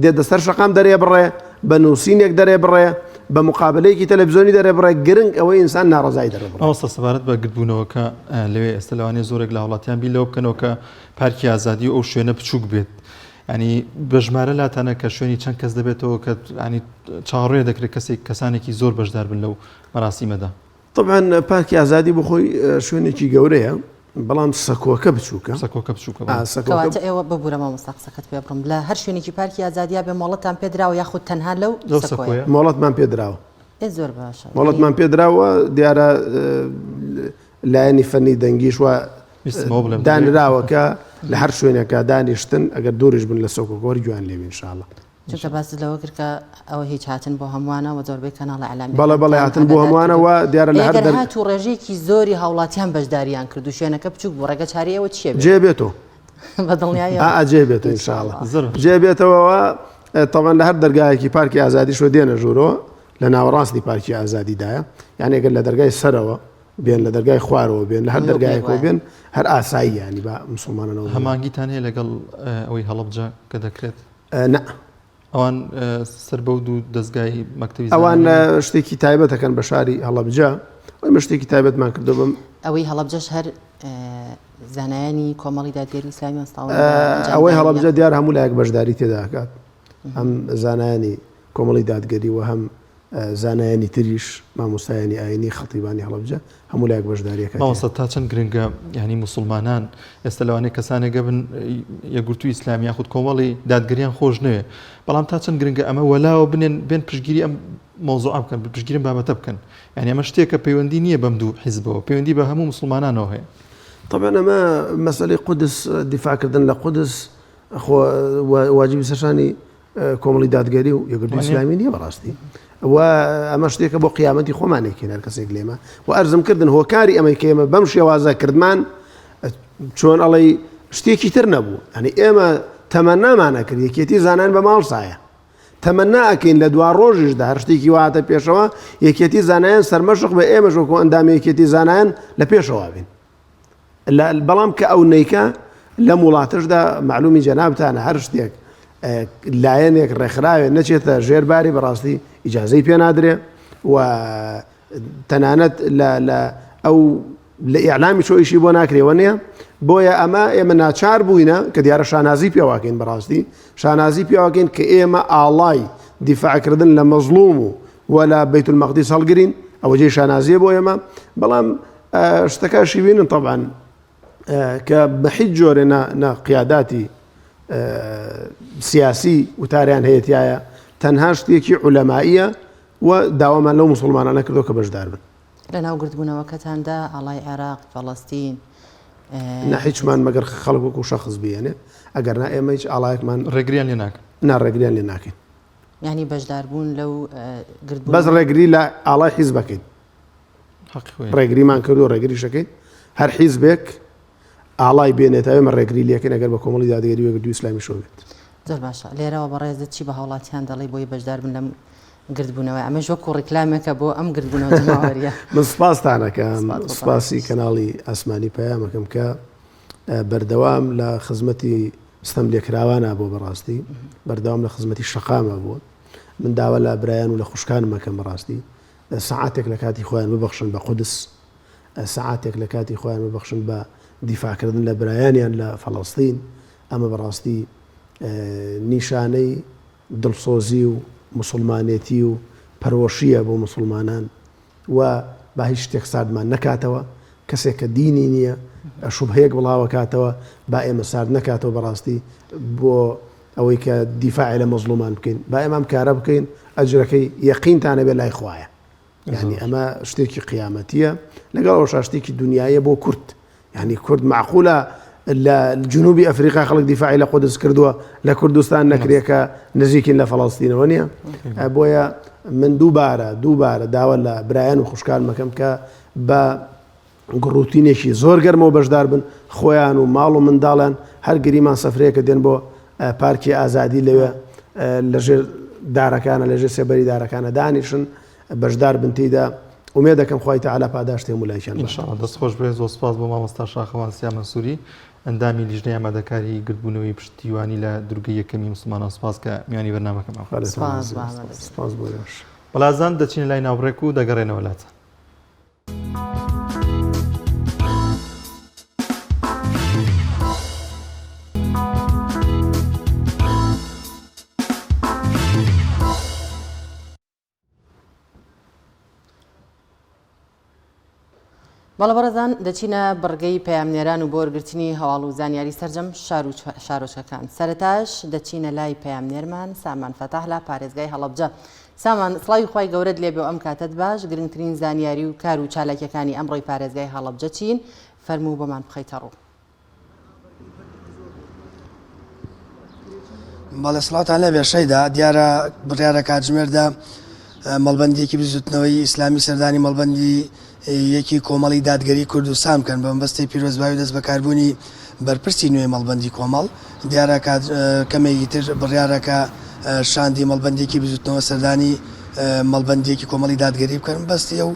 دێتە سەر شەقام دەرێ بڕێ بە نووسینێک دەرێ بڕێ بە مقابلەیەکی تەلەڤیزۆنی دەرێ بڕێ گرنگ ئەوەی ئینسان ناڕزایی دەرێ بڕێ ئەوستا سەبارەت بە گردبوونەوەکە لەوێ ئێستا لەوانەیە زۆرێک لە وڵاتیان بی لەوە بکەنەوە کە پارکی ئازادی ئەو شوێنە بچووک بێت ینی بەژمارە لاتانە کە شوێنی چەند کەس دەبێتەوە کە ینی چاڕێ دەکرێت کەسانێکی زۆر بەشدار بن لەو مەراسیمەدا طبعا پارکی ئازادی بخۆی شوێنێکی گەورەیە بەڵام سەکۆکە بچووکە سەکۆکە بچووکە کەواتە ئێوە ببوورە مامۆستا قسەکەت پێ بڕم لە هەر شوێنێکی پارکی ئازادیا بێ مۆڵەتان پێدراوە یاخود تەنها لەو سەکۆیە مۆڵەتمان پێدراوە زۆر باشە مۆڵەتمان پێدراوە دیارە لایەنی فەنی دەنگیش وە دانراوەکە لە هەر شوێنێکە دانیشتن ئەگەر دوورش بن لە سەکۆکۆری جوان لێوین ئینشاءالله چونکە باس لەوە کرد کە ئەوە هیچ هاتن بۆ هەمووانە و زۆربەی کەناڵە عەلامی بەڵێ هاتن بۆ هەمووانەوە دیارە لە هەر هات و ڕێژێکی زۆری هاوڵاتیان بەشداریان کرد و شوێنەکە بچووک بۆ ڕێگە چارەیەوە چیە جێبێتەوە بەدڵنیایە جێبێتەوە ئینشاءالله جێبێتەوەوە طبعا لە هەر دەرگایەکی پارکی ئازادی شۆ دێنە ژوورەوە لە ناوەڕاستی پارکی ئازادیدایە یعنی ئەگەر لە دەرگای سەرەوە بێن لە دەرگای خوارەوە بێن لە هەر دەرگایەکەوە بێن هەر ئاسایی ینی بە مسلمانانەوە هەمانگیتان هەیە لەگەڵ ئەوەی هەڵەبجە کە دەکرێت نە ئەوان سەر بەود و دەستگای مەکتەبی ئەوان شتێکی تایبەتەکەن بە شاری هەڵەبجە ئەمە شتێکی تایبەتمان کردو بم ئەوەی هەڵەبجەش هەر زانایانی کۆمەڵی دادگەری ئیسلامی هەستاون ئەوەی هەڵەبجە دیار هەموو لایەک بەشداری تێداکات هەم زانایانی کۆمەڵی دادگەری و هەم زانایانی تریش مامۆستایانی ئاینی خەتیبانی هەڵەبجە هەموو لایەک بەشداریەکە ماوەستا تا چەند گرنگە ینی موسڵمانان ئێستا لەوانەیە کەسانێک بن یەکگرتووی ئیسلامی یاخود کۆمەڵی دادگەریان خۆش نوێ بەڵام تا چەند گرنگە ئەمە وەلاوە بێن پشتگیری ئەم مۆزوع بکەن پشتگیری بابەتە بکەن یعنی ئەمە شتێکە پەیوەندی نییە بەم دوو حیزبەوە پەیوەندی بە هەموو مسلمانانەوە هەیە طبعا ئەمە مەسەلەی قودس دیفاعکردن لە قودس واجبی سەرشانی کۆمەڵی دادگەری و یەکگرتووی ئیسلامی نییە بەڕاستی و ئەمە شتێکە بۆ قیامەتی خۆمانێکین هەر کەسێک لێمە و ئەرزمکردن هۆکاری ئەمەی کە ئێمە بەم شێوازە کردمان چۆن ئەڵێ شتێکی تر نەبوو ئەنی ئێمە تەمەنامانە کرد یەکێتی زانان بە ماڵ سایە تەمەنا ئەکەین لە دوا ڕۆژیشدا هەر شتێکی واتە پێشەوە یەکێتی زانایان سەرمەشق بە ئێمەش وەکو ئەندامی یەکێتی زانایان لە پێشەوە بین بەڵام کە ئەو نەیکە لە وڵاتشدا معلومی جەنابتانە هەر شتێک لایەنێک ڕێکخراوێت نەچێتە ژێرباری بەڕاستی ئیجازەی پێ نادرێ و تەنانەت ئەو لە ئیعلامی شۆیشی بۆ ناکرێەوە نییە بۆیە ئەمە ئێمە ناچار بووینە کە دیارە شانازی پێواکەین بەڕاستی شانازی پێواکەین کە ئێمە ئاڵای دیفاعکردن لە مەزلوم و وە لە بەیت المەقدیس هەڵگرین ئەوە جێی شانازیە بۆ ئێمە بەڵام شتەکەشی بینن طبعا کە بە هیچ جۆرێ قیاداتی سیاسی وتاریان هەیەتایە تەنها شتێکی عولەماییە و داوامان لەو مسلمانانە کردو کە بەشدار بن لە ناو گردبوونەوەکەتاندا ئاڵای عێراق فەڵەستین هیچمان مەگەر خەڵک وەکو شەخص بێنێ ئەگەر نا ئێمە هیچ ئاڵایەکمان ڕێگریان لێ ناکەن ناڕێگریان لێ ناکەین ینی بەشداربوون لەو گردبوون بەس ڕێگری لە ئاڵای حیزبەکەین ڕێگریمان کردو ڕێگری شەکەین هەر حیزبێک ئاڵای بێنێتەوە مە ڕێگری لەکەین ئەگەر بە کۆمەڵی دادگەری وەگردوی ئیسلامی شۆ بێت زۆر باشە لێرەوە بەڕێزت چی بە هاوڵاتیان دەڵی بۆی بەشدار بن لەم گردبوونەوە ئەمەش وەکو ڕێکلامێکە بۆ ئەم گردبوونەوە جەماوەریە من سپاستانەکەم سپاسی کەناڵی ئاسمانی پەیامەکەم کە بەردەوام لە خزمەتی ستەم لێکراوانە بۆ بەڕاستی بەردەوام لە خزمەتی شەقامە بوو من داوا لە برایان و لە خوشکانم مەکەم بەڕاستی سەعاتێک لە کاتی خۆیان ببەخشن بە قودس سەعاتێک لە کاتی خۆیان ببەخشن بە دیفاکردن لە برایانیان لە فەڵەستین ئەمە بەڕاستی نیشانەی دڵسۆزی و مسلمانێتی و پەرۆشیە بۆ مسلمانان و با هیچ شتێک ساردمان نەکاتەوە کەسێک کە دینی نییە شوبهەیەک بڵاوە کاتەوە با ئێمە سارد نەکاتەوە بەڕاستی بۆ ئەوەی کە دیفاعی لە مەزلومان بکەین با ئێمە کارە بکەین ئەجرەکەی یەقینتانە بێت لای خوایە یعنی ئەمە شتێکی قیامەتیە لەگەڵ ئەو شتێکی دنیاە بۆ کورد یعنی کورد معقولە لە جنوبی ئەفریقا خەڵک دیفاعی لە قودس کردووە لە کوردستان نەکرێکە نزیکین لە فەڵەستینەوە نییە بۆیە من دووبارە داوا لە برایان و خوشکان مەکەم کە بە گڕوتینێکی زۆر گەرمەوە بەشدار بن خۆیان و ماڵ و منداڵیان هەر گریمان سەفرەیەکە دێن بۆ پارکی ئازادی لەوێ لەژێر دارەکانە لەژێر سێبەری دارەکانە دانیشن بەشدار بن تێیدا ومێ دەکەم خوای تەعالا پاداشتێ مولایشان ئینشاءڵڵا دەستخۆش بێ زۆر سپاس بۆ مامۆستا شاخەوان سیا مەنسووری ئەندامی لیژنەی ئامادەکاری گردبوونەوەی پشتیوانی لە دورگەی یەکەمی مسلمانان سپاس کە میوانی بەرنامەکەم سپاس بۆ بەڵازان دەچین لای ناوڕێک و دەگەڕێنەوە لاتە بەڵەبەرەزان دەچینە بڕگەی پەیامنێران و بۆ وەرگرتنی هەواڵ و زانیاری سەرجەم شارۆچەکان سەرەتاش دەچینە لای پەیامنێرمان سامان فەتاح لە پارێزگای هەڵەبجە سامان سڵاوی خوای گەورەت لێبێ و ئەم کاتت باش گرنگترین زانیاری و کار و چالاکیەکانی ئەمڕۆی پارێزگای هەڵەبجە چین فەرموو بۆمان بخەیتە ڕوو بەڵێ سڵاتان لە بێشەیدا دیارە بڕیارە کاتژمێردا مەڵبەندیەکی بزوتنەوەی ئیسلامی سەردانی مەڵبەندی یەکی کۆمەڵی دادگەری کوردستان بکەن بە مەبەستی پیرۆزباوی دەست بەکاربوونی بەرپرسی نوێی مەڵبەندی کۆمەڵ دیارە کەمێکی تر بڕیارەکە شاندی مەڵبەندێکی بزوتنەوە سەردانی مەڵبەندێکی کۆمەڵی دادگەری بکەن بەستی و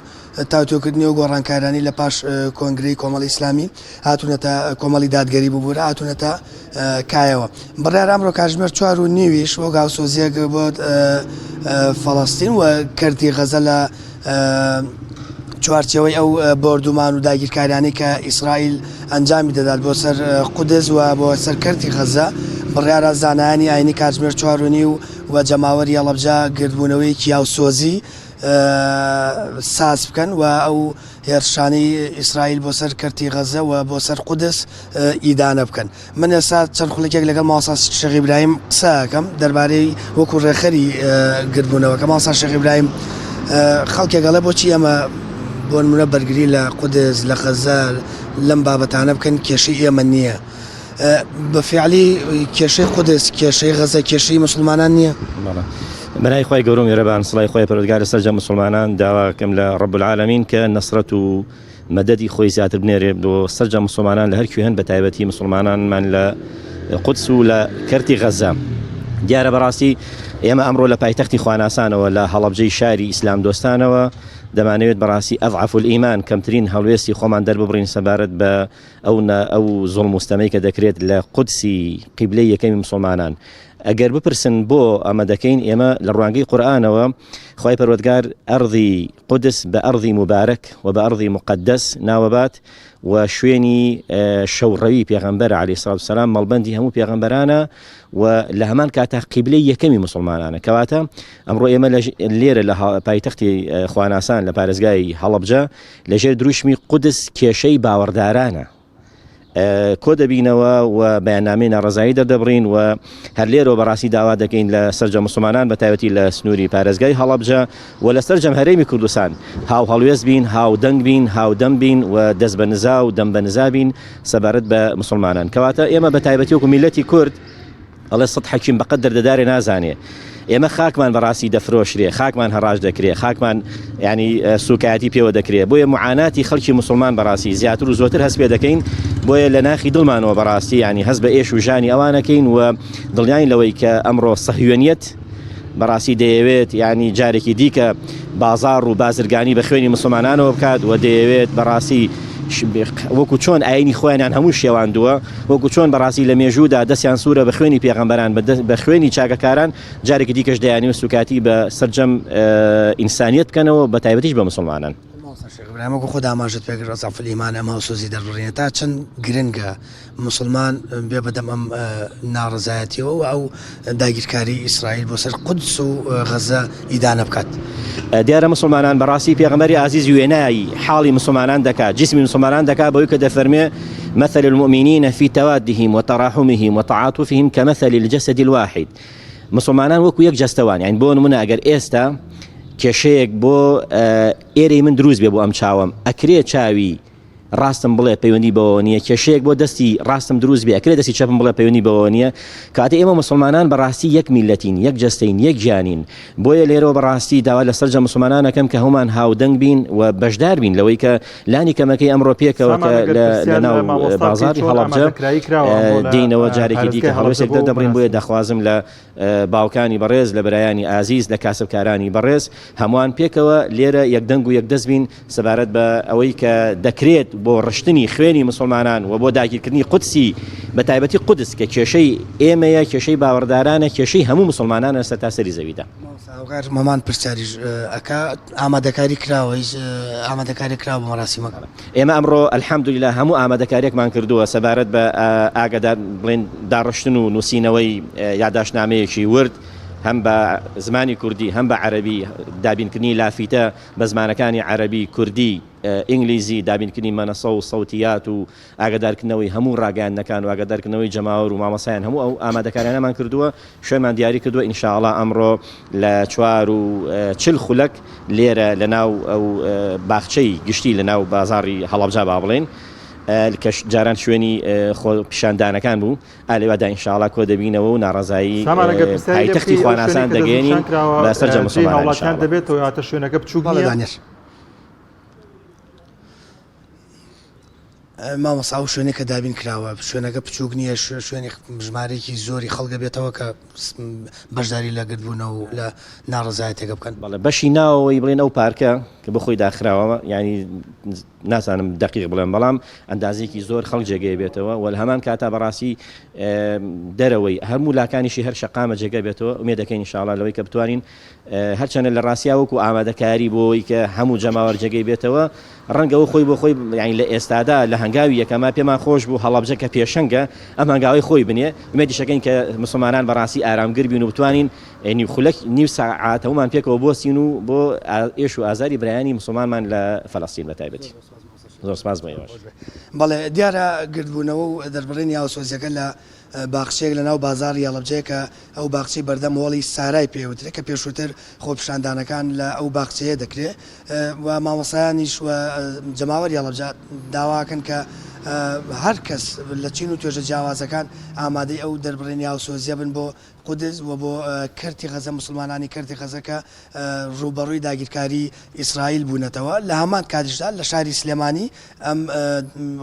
تاوتۆکردنی و گۆڕانکارانی لە پاش کۆنگرەی کۆمەڵی ئیسلامی هاتوونەتە کۆمەڵی دادگەری ببوورە هاتوونەتە کایەوە بڕیار ئەمڕۆ کاتژمێر 4:30 بۆ گاوسۆزیەک بۆ فەڵەستین و کەرتی غەزە لە چوارچەوەی ئەو بردومان و داگیرکارانی کە ئیسرائیل ئەنجامی دەدات بۆ سەر قودس و بۆ سەرکەرتی غەزە بڕیارە زانایانی ئاینی کاتژمێر 4:30 و جەماوەری هەڵەبجە گردبوونەوەیکی یاوسۆزی ساز بکەن و ئەو هێرشانی ئیسرائیل بۆ سەر کەرتی غەزە و بۆ سەر قودس ئیدانە بکەن من ئێستا چەند خولێکێک لەگەڵ مامۆستا شێخ ئیبراهیم قسە ئەکەم دەربارەی وەکو ڕێخەری گردبوونەوە کە مامۆستا شێخ ئیبراهیم خەڵکێک گەڵێ بۆچی ئەمە بۆ نمونە بەرگری لە قودس لە غەزە لەم بابەتانە بکەن کێشەی ئێمە نییە بەفیعلی کێشەی قودس کێشەی غەزە کێشەی مسلمانان نییە بەنای خۆی گەورم ێرەبان سڵای خۆی پەروەردگار لەسەر جەم مسلمانان داواکەم لە ڕەب العالەمین کە نەسرەت و مەدەدی خۆی زیاتر بنێرێ بۆ سەرجە مسلمانان لە هەر کوێن بە تایبەتی مسلمانانمان لە قودس و لە کەرتی غەزە دیارە بەڕاستی ئێمە ئەمڕۆ لە پایتەختی خواناسانەوە لە هەڵەبجەی شاری ئیسلام دۆستانەوە دەمانەوێت بەڕاستی ئەضعف الئیمان کەمترین هەڵوێستی خۆمان دەرببڕین سەبارەت بە ئەو زوڵم و ستەمەی کە دەکرێت لە قودسی قیبلەی یەکەمی مسلمانان ئەگەر بپرسن بۆ ئەمە دەکەین ئێمە لە ڕوانگەی قورئانەوە خوای پەروەردگار ئەرضی قودس بە ئەرضی مبارەک و بە ئەرضی مقدس ناوەبات و شوێنی شەوڕەوی پێغەمبەر عەلەیهی سڵات وسەلام مەڵبەندی هەموو پێغەمبەرانە و لە هەمان کاتە قیبلەی یەکەمی مسلمانانە کەواتە ئەمڕۆ ئێمە لێرە لە پایتەختی خواناسان لە پارێزگای هەڵەبجە لەژێر دروشمی قودس کێشەی باوەڕدارانە کۆ دەبینەوە و بەیاننامەی ناڕزایی دەردەبڕین و هەر لێرەوە بەڕاستی داوا دەکەین لە سەرجەم مسلمانان بە تایبەتی لە سنووری پارێزگای هەڵەبجە و لە سەرجەم هەرێمی کوردستان هاو هەڵوێست بین، هاو دەنگ بین، هاو دەم بین و دەست بە نزا و دەم بە نزا بین سەبارەت بە مسلمانان. کەواتە ئێمە بە تایبەتی وەکو میلەتی کورد ئەڵێ سەد حەکیم بەقەدر دەدارێ نازانێ، ئێمە خاکمان بەڕاستی دەفرۆشرێ، خاکمان هەڕاش دەکرێ، خاکمان ینی سوکایەتی پێوە دەکرێت، بۆیە معاناتی خەڵکی مسلمان بەڕاستی زیاتر و زۆتر هەست پێ دەکەین، بۆیە لە ناخی دڵمانەوە بەڕاستی ینی هەست بە ئێش و ژانی ئەوانەکەین و دڵنیاین لەوەی کە ئەمڕۆ سەهیۆنیەت بەڕاستی دەیەوێت ینی جارێکی دیکە بازار و بازرگانی بە خوێنی مسلمانانەوە بکات و دەیەوێت بەڕاستی وەکو چۆن ئاینی خۆیانیان هەموو شێواندووە، وەکو چۆن بەڕاستی لە مێژوودا دەستیان سوورە بە خوێنی پێغەمبەران بە خوێنی چاکەکاران، جارێکی دیکەش دەیانی و سوکاتی بە سەرجەم ئینسانیەت بکەنەوە بە تایبەتیش بە مسلمانان. برامەکو خۆ داماژت پێ ڕەزاف ئیمان ئەمە سۆزی دەڕڕێنێت تا چەند گرنگە مسلمان بێ بەدەم ئەم ناڕزایەتیەوە و ئەو داگیرکاری ئیسرائیل بۆ سەر قودس و غەزە ئیدانە بکات. دیارە مسلمانان بەڕاستی پێغەمبەری عزیز وێنایی حاڵی مسلمانان دەکات، جسمی مسلمانان دەکات بەوەی کە دەفەرمێ مثل المؤمنين في توادهم وتراحمهم وتعاطفهم كمثل الجسد الواحد. مسلمانان وەکو یەک جەستەوان، یعنی بۆ نمونە ئەگەر ئێستا کێشەیەک بۆ ئێرەی من دروست بێ بۆ ئەم چاوم ئەکرێ چاوی ڕاستم بڵێ پەیوەندی بەوە نییە، کێشەیەک بۆ دەستی ڕاستم دروست بێ ئەکرێ دەستی چەپم بڵێ پەیوەندی بەوە نییە. کاتە ئێمە مسلمانان بەڕاستی یەک میلەتین، یەک جەستەین، یەک گیانین، بۆیە لێرەوە بەڕاستی داوا لە سەرجە مسلمانانەکەم کە هەمومان هاودەنگ بین و بەشدار بین لەوەی کە لانی کەمەکەی ئەمڕۆ پێکەوە کە لە ناو بازاری هەڵەبجە دێینەوە جارێکی دیکە هەڵوێستێک دەبڕین. بۆیە دەخوازم لە باوکانی بەڕێز، لە بەرایانی ئازیز، لە کاسبکارانی بەڕێز هەمووان پێکەوە لێرە یەکدەنگ و یەکدەست بین سەبارەت بە ئەوەی کە دەکرێت بۆ ڕشتنی خوێنی مسلمانان و بۆ داگیرکردنی قودسی بە تایبەتی قودس کە کێشەی ئێمەیە، کێشەی باوەڕدارانە، کێشەی هەموو مسلمانانە سەرتاسەری زەویدا. مامان پرسیاریش ئەکا ئامادەکاری کراوە، ئامادەکاری کراوە بۆ مەراسیمەکە. ئێمە ئەمڕۆ ئەلحەمدولیلا هەموو ئامادەکاریەکمان کردووە سەبارەت بە ئاگادار بڵێن داڕشتن و نووسینەوەی یادداشتنامەیەکی ورد، هەم بە زمانی کوردی هەم بە عەرەبی، دابینکردنی لافیتە بە زمانەکانی عەرەبی، کوردی، ئینگلیزی، دابینکردنی مەنەسە و سەوتیات و ئاگادارکردنەوەی هەموو ڕاگەیاندنەکان و ئاگادارکردنەوەی جەماوەر و مامەسایان هەموو ئەو ئامادەکاریانەمان کردووە، شوێنمان دیاری کردووە. ئینشاءڵڵا ئەمڕۆ لە 440 خولەک لێرە لە ناو ئەو باخچەی گشتی لە ناو بازاری هەڵەبجە با بڵێن کە جاران شوێنی پیشاندانەکان بوو، ئالێوەدا ئینشاءڵڵا کۆ دەبینەوە و ناڕەزایی پایتەختی خواناسان دەگەێنین بە سەرجە مسلمانان دەبێتەوە هاتە شوێنەکە بچووک دانێش. مامەسا و شوێنێک کە دابین کراوە شوێنەکە بچووک نییە، شوێنی ژمارەیەکی زۆری خەڵگە بێتەوە کە بەشداری لەگرتبوونەوە و لە ناڕزایەتێکە بکەن. بەڵێ بەشی ناوەوەی بڵێن ئەو پارکە کە بەخۆی داخراوە، ینی نازانم دقیق بڵێن، بەڵام ئەندازێکی زۆر خەڵک جێگەی بێتەوە و لە هەمان کاتا بەڕاستی دەرەوەی هەموو لاکانیشی هەر شەقامە جێگە بێتەوە. ئومێ دەکەین ئینشاءڵڵا لەوەی کە بتوانین هەرچەندە لە ڕاستیا وەکو ئامادەکاری بۆی کە هەموو جەماوەر جێگەی بێتەوە، ڕەنگەوە خۆی بۆ خۆی ینی لە ئێستادا لە هەنگاوی یەکەما پێمان خۆش بوو هەڵەبجە کە پێشەنگە ئەم هەنگاوی خۆی بنێ، ئومێدی شەکەین کە مسلمانان بەڕاستی ئارامگر بین و بتوانین ینی خولەک نیو ساعات هەمومان پێکەوە بۆستین و بۆ ئێش و ئازاری برایانی مسلمانمان لە فەڵەستین بە تایبەتی. زۆر سپاس بەیەوەش. بەڵێ دیارە گردبوونەوە و دەربڕینی هاوسۆزیەکە لە باخچەیەک لە ناو بازاری هەڵەبجەیە کە ئەو باخچەی بەردەم هۆڵی سارای پێوترێت کە پێشووتر خۆپیشاندانەکان لە ئەو باخچەیە دەکرێت و مامۆسایانیش و جەماوەری هەڵەبجە داواکەن کە هەر کەس لە چین و توێژە جیاوازەکان ئامادەی ئەو دەربڕینی هاوسۆزیە بن بۆ قودس و بۆ کەرتی غەزە، مسلمانانی کەرتی غەزەکە ڕوبەڕووی داگیرکاری ئیسرائیل بوونەتەوە. لە هەمان کاتیشدا لە شاری سلێمانی ئەم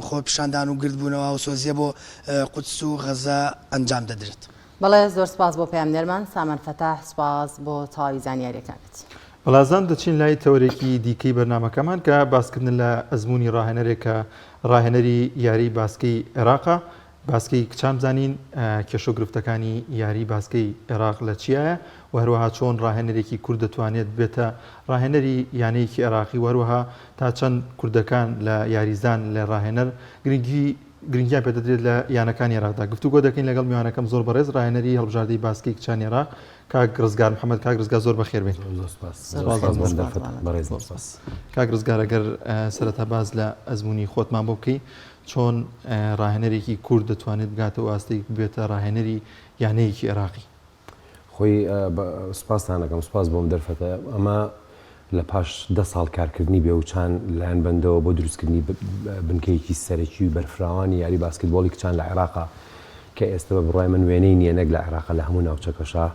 خۆپیشاندان و گردبوونەوە هاوسۆزیە بۆ قودس و غەزە ئەنجام دەدرێت. بەڵێ زۆر سپاس بۆ پەیامنەرمان سامان فەتاح، سپاس بۆ تەواوی زانیاریەکانت. بەڵازان دەچین لای تەورێکی دیکەی بەرنامەکەمان کە باسکردن لە ئەزمموی ڕاهێنەرێکە ڕاهێنەری یاری باسکەی عێراقە، باسکەی کچان بزانین کێشە و گرفتەکانی یاری باسکەی عێراق لە چیایە و هەروەها چۆن ڕاهێنەرێکی کورد دەتوانێت بێتە ڕاهێنەری یانەیەکی عێراقی، وهروەها تا چەند کوردەکان لە یاریزان لە ڕاهێنەر گرنگیان پێدەدرێت لە یانەکانی عێراقدا. گفتوگۆ دەکەین لەگەڵ میوانەکەم زۆر بەڕێز ڕاهێنەری هەڵبژاردەی باسکەی کچان عێراق کاک ڕزگار محەممەد. کاک ڕزگار زۆر بەخێر بێت. کاک ڕزگار ئەگەر سەرەتا باز لە ئەزمموی خۆتمان بۆ بکەی، چۆن ڕاهێنەرێکی کورد دەتوانێت بگاتەوە ئاستەی بێتە ڕاهێنەری یانەیەکی عێراقی؟ خۆی سوپاسان دەکەم، سوپاس بۆم دەرفەتە. ئەمە لە پاش 10 ساڵ کارکردنی بێ و چند لایەن بندەوە بۆ دروستکردنی بنکەیەکی سەرەکی و بەرفراوانی یاری باسکتبۆڵی کچان لە عێراقا کە ئێستا بە بڕای من وێنەی نییە نەک لە عێراقا لە هەموو ناوچەکەشا.